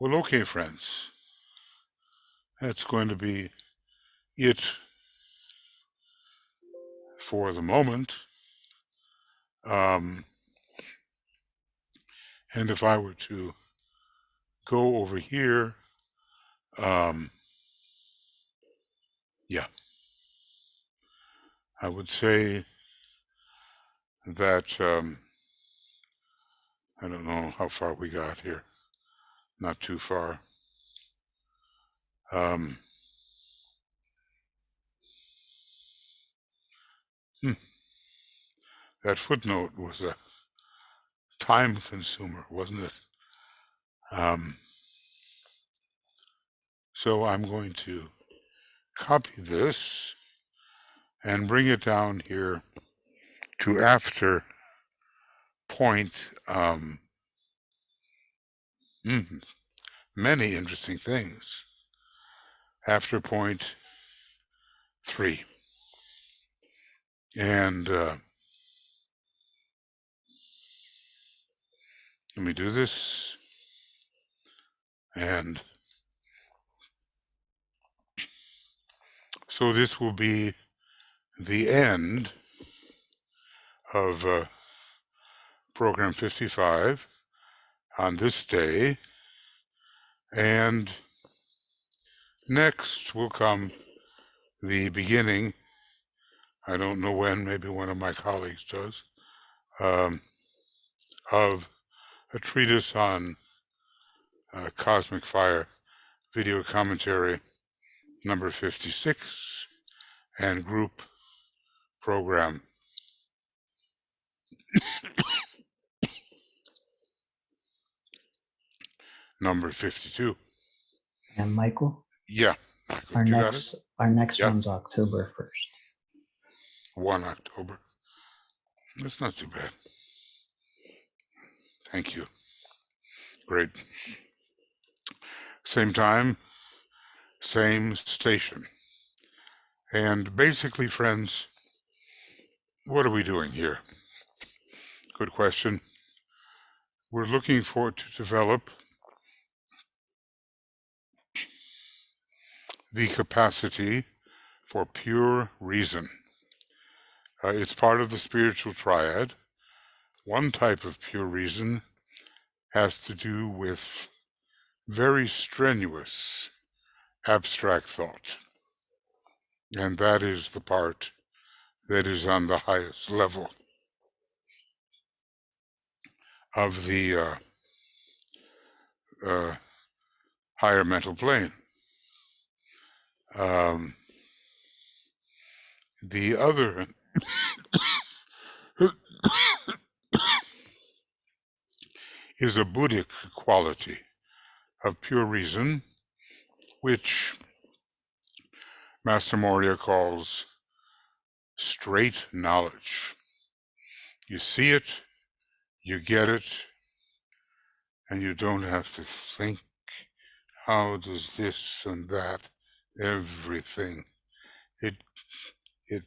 Well, okay, friends, that's going to be it for the moment. And if I were to go over here, yeah, I would say that, I don't know how far we got here, not too far. Um, that footnote was a time consumer, wasn't it? So I'm going to copy this and bring it down here to after point many interesting things. After point 3. And let me do this. And so this will be the end of program 55 on this day. And next will come the beginning, I don't know when, maybe one of my colleagues does, of a treatise on cosmic fire, video commentary number 56, and group program number 52. And Michael? Yeah. Our You got next, it? our next Yeah. one's October 1st. 1 October. That's not too bad. Thank you. Great. Same time, same station. And basically, friends, what are we doing here? Good question. We're looking for to develop the capacity for pure reason. It's part of the spiritual triad. One type of pure reason has to do with very strenuous abstract thought. And that is the part that is on the highest level of the higher mental plane. The other is a Buddhic quality of pure reason, which Master Moria calls straight knowledge. You see it, you get it, and you don't have to think, how does this and that, everything. It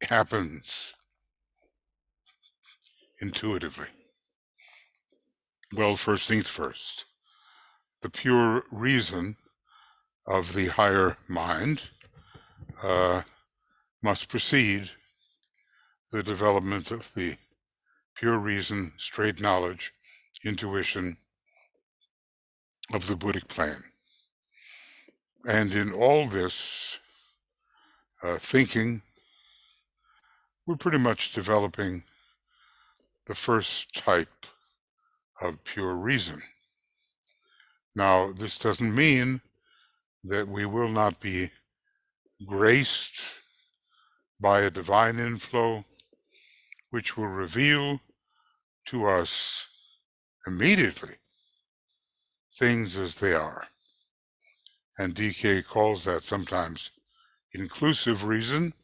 happens intuitively. Well, first things first. The pure reason of the higher mind must precede the development of the pure reason, straight knowledge, intuition of the Buddhic plane. And in all this thinking, we're pretty much developing the first type of pure reason. Now, this doesn't mean that we will not be graced by a divine inflow, which will reveal to us immediately things as they are. And DK calls that sometimes inclusive reason.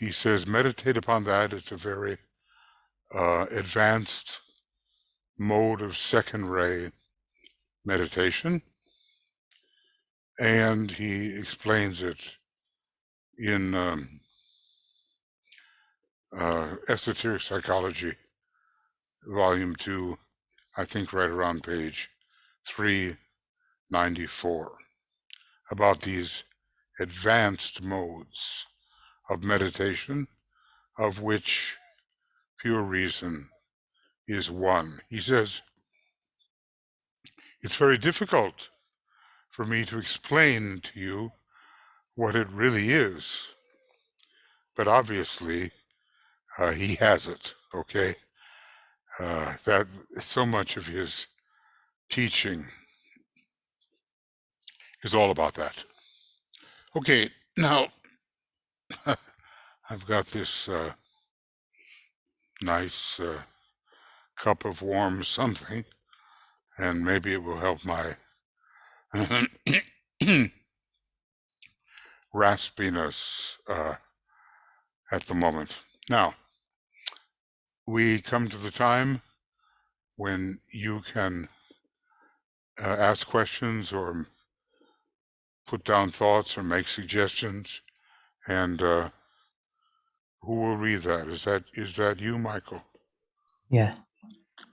He says, meditate upon that. It's a very advanced mode of second ray meditation. And he explains it in Esoteric Psychology, Volume 2, I think right around page 394, about these advanced modes of meditation, of which pure reason is one. He says, it's very difficult for me to explain to you what it really is, but obviously he has it, okay? That so much of his teaching is all about that. Okay, now I've got this nice cup of warm something, and maybe it will help my raspiness at the moment. Now, we come to the time when you can ask questions or put down thoughts or make suggestions, and who will read that? Is that you, Michael? Yeah.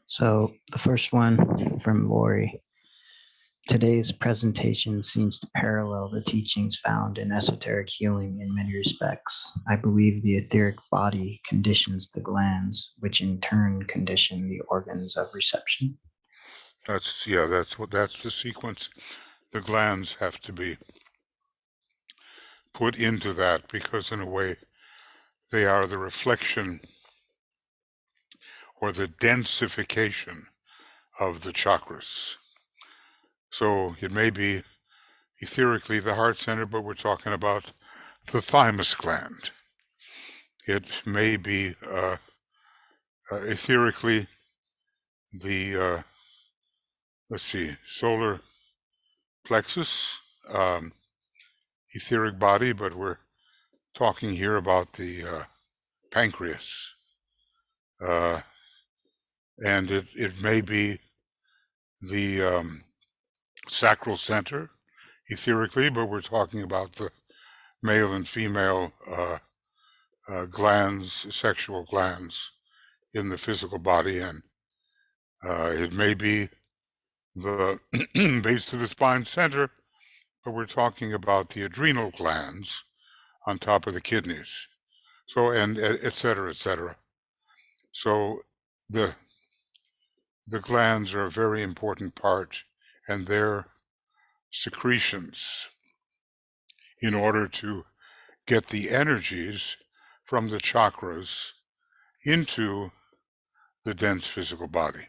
So the first one from Lori. Today's presentation seems to parallel the teachings found in esoteric healing in many respects. I believe the etheric body conditions the glands, which in turn condition the organs of reception. That's the sequence. The glands have to be put into that because in a way they are the reflection or the densification of the chakras. So it may be etherically the heart center, but we're talking about the thymus gland. It may be etherically the, solar plexus, etheric body, but we're talking here about the pancreas. And it may be the sacral center, etherically, but we're talking about the male and female glands, sexual glands in the physical body, and it may be the base of the spine center, but we're talking about the adrenal glands on top of the kidneys. So, and et cetera, et cetera. So the glands are a very important part, and their secretions in order to get the energies from the chakras into the dense physical body.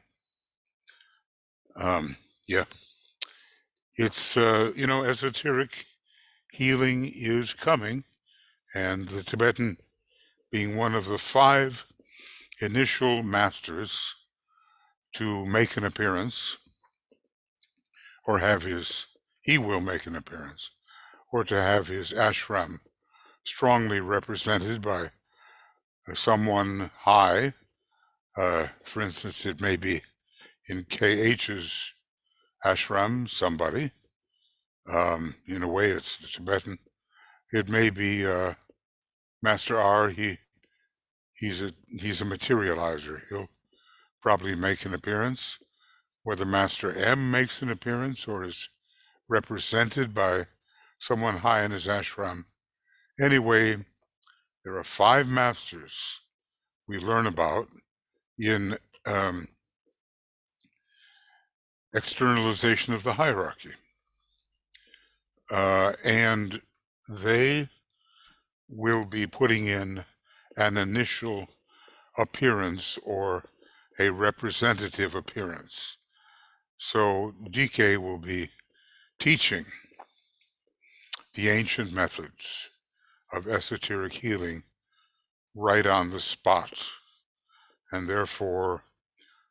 Yeah, it's, esoteric healing is coming, and the Tibetan being one of the 5 initial masters to make an appearance, or he will make an appearance, or to have his ashram strongly represented by someone high. For instance, it may be in KH's ashram, somebody. In a way, it's the Tibetan. It may be Master R. He's a materializer. He'll probably make an appearance. Whether Master M makes an appearance or is represented by someone high in his ashram. Anyway, there are 5 masters we learn about in externalization of the hierarchy. And they will be putting in an initial appearance or a representative appearance. So DK will be teaching the ancient methods of esoteric healing right on the spot, and therefore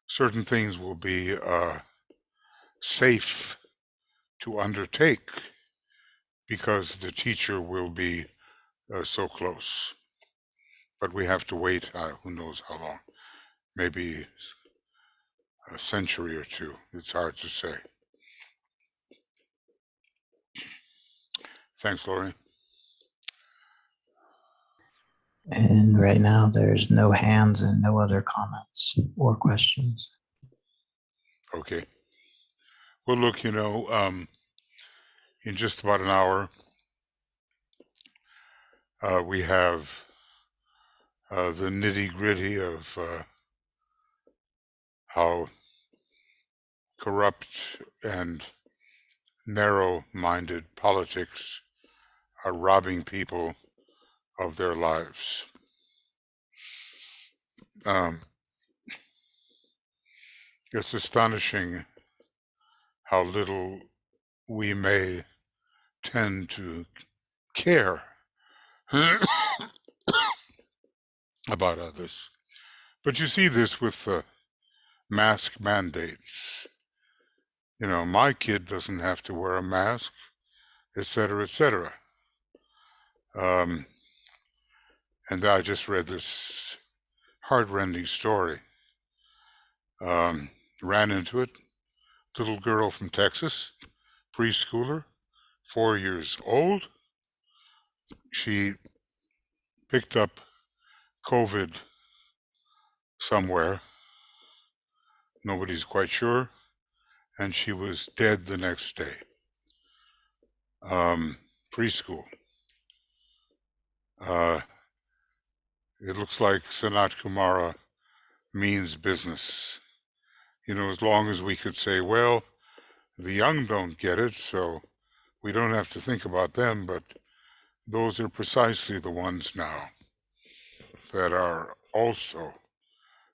certain things will be safe to undertake because the teacher will be so close. But we have to wait, who knows how long, maybe a century or 2. It's hard to say. Thanks, Lori. And right now there's no hands and no other comments or questions. Okay. Well, look, in just about an hour, we have the nitty-gritty of how corrupt and narrow-minded politics are robbing people of their lives. It's astonishing how little we may tend to care about others. But you see this with mask mandates. You know, my kid doesn't have to wear a mask, etc., etc. And I just read this heartrending story. Ran into it. Little girl from Texas, preschooler, 4 years old. She picked up COVID somewhere. Nobody's quite sure. And she was dead the next day. Preschool. It looks like Sanat Kumara means business. You know, as long as we could say, well, the young don't get it, so we don't have to think about them, but those are precisely the ones now that are also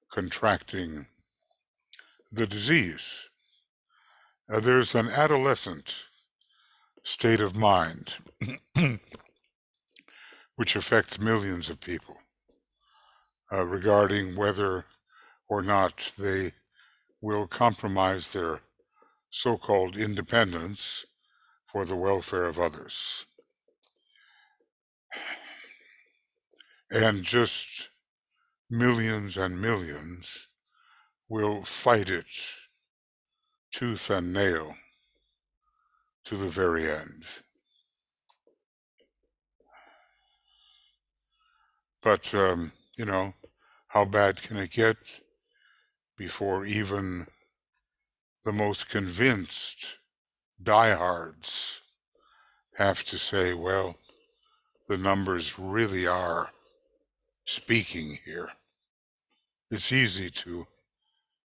contracting the disease. There's an adolescent state of mind which affects millions of people regarding whether or not they will compromise their so-called independence for the welfare of others. And just millions and millions will fight it tooth and nail to the very end. But, you know, how bad can it get before even the most convinced diehards have to say, well, the numbers really are speaking here. It's easy to,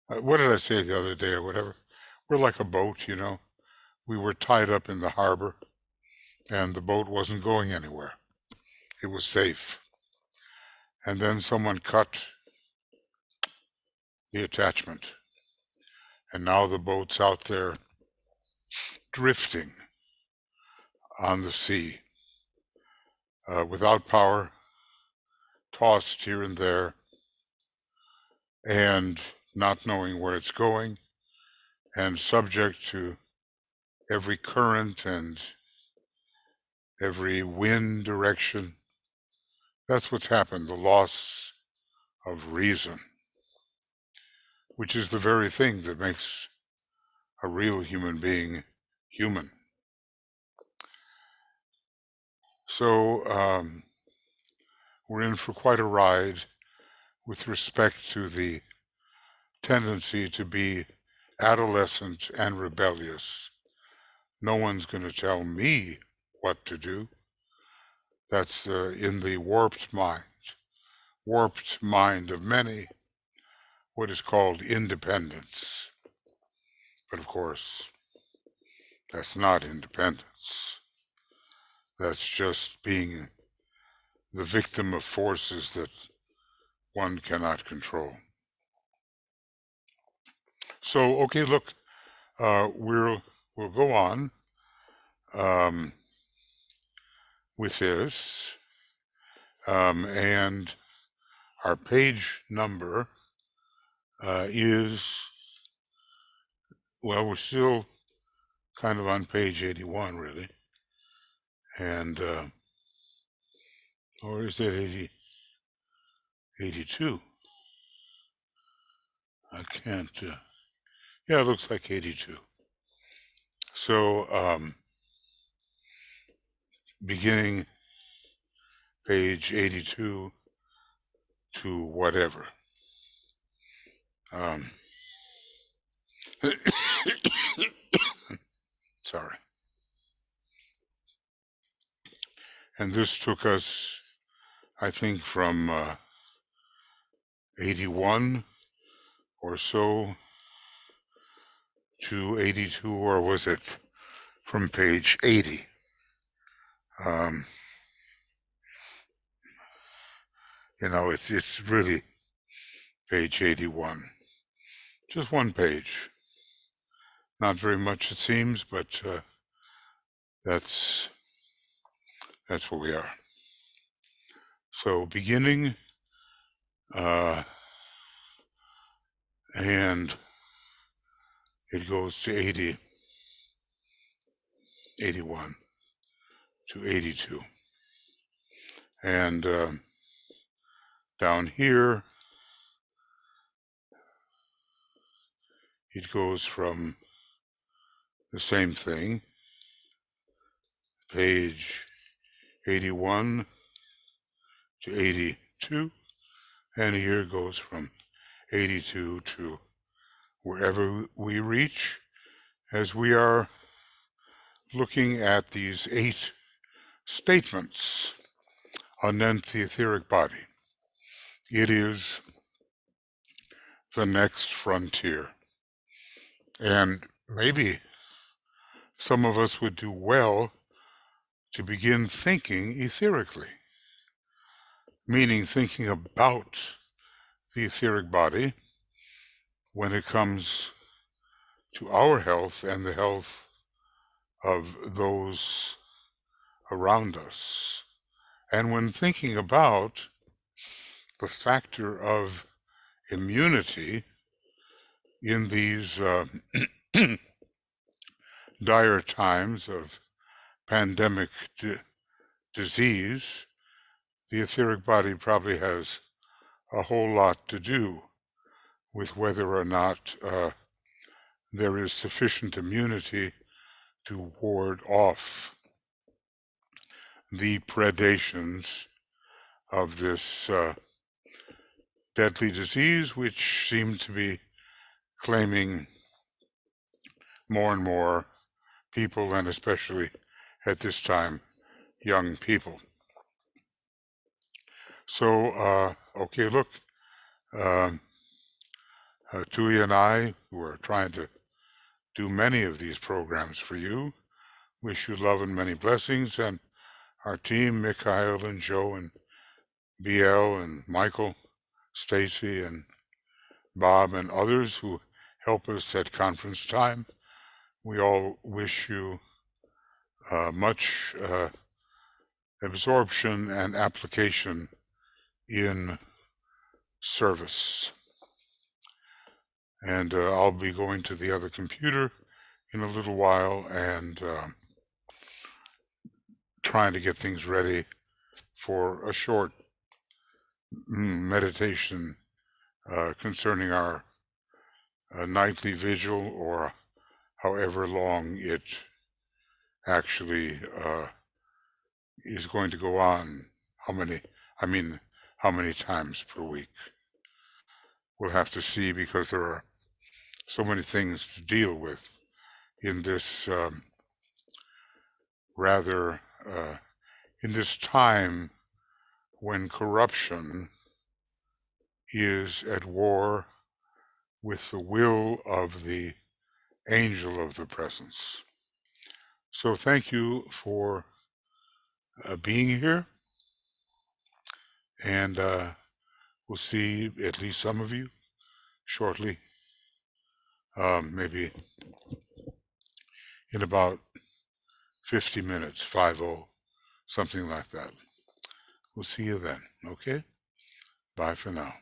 what did I say the other day or whatever? We're like a boat, you know. We were tied up in the harbor and the boat wasn't going anywhere. It was safe. And then someone cut the attachment. And now the boat's out there drifting on the sea without power, tossed here and there, and not knowing where it's going, and subject to every current and every wind direction. That's what's happened, the loss of reason, which is the very thing that makes a real human being human. So we're in for quite a ride with respect to the tendency to be adolescent and rebellious. No one's going to tell me what to do. That's in the warped mind of many, what is called independence. But of course, that's not independence. That's just being the victim of forces that one cannot control. So, okay, look, we'll go on with this, and our page number is, well, we're still kind of on page 81, really, and or is that 82? I can't, yeah, it looks like 82. So, beginning page 82 to whatever. Sorry. And this took us, I think, from 81 or so to 82, or was it from page 80? You know, it's really page 81. Just one page. Not very much, it seems, but That's where we are. So beginning, and it goes to 80, 81 to 82. And down here, it goes from the same thing, page 81 to 82, and here it goes from 82 to wherever we reach, as we are looking at these 8 statements anent the etheric body. It is the next frontier. And maybe some of us would do well to begin thinking etherically, meaning thinking about the etheric body when it comes to our health and the health of those around us. And when thinking about the factor of immunity in these dire times of pandemic disease, the etheric body probably has a whole lot to do with whether or not there is sufficient immunity to ward off the predations of this deadly disease, which seemed to be claiming more and more people, and especially at this time, young people. So, okay, look, Tui and I, who are trying to do many of these programs for you, wish you love and many blessings, and our team, Mikhail and Joe and BL and Michael, Stacy and Bob and others who help us at conference time, we all wish you much absorption and application in service. And I'll be going to the other computer in a little while and trying to get things ready for a short meditation concerning our nightly vigil, or however long it actually is going to go on. How many times per week. We'll have to see, because there are so many things to deal with in this in this time when corruption is at war with the will of the angel of the presence. So thank you for being here, and we'll see at least some of you shortly, maybe in about 50 minutes, 50, something like that. We'll see you then, okay? Bye for now.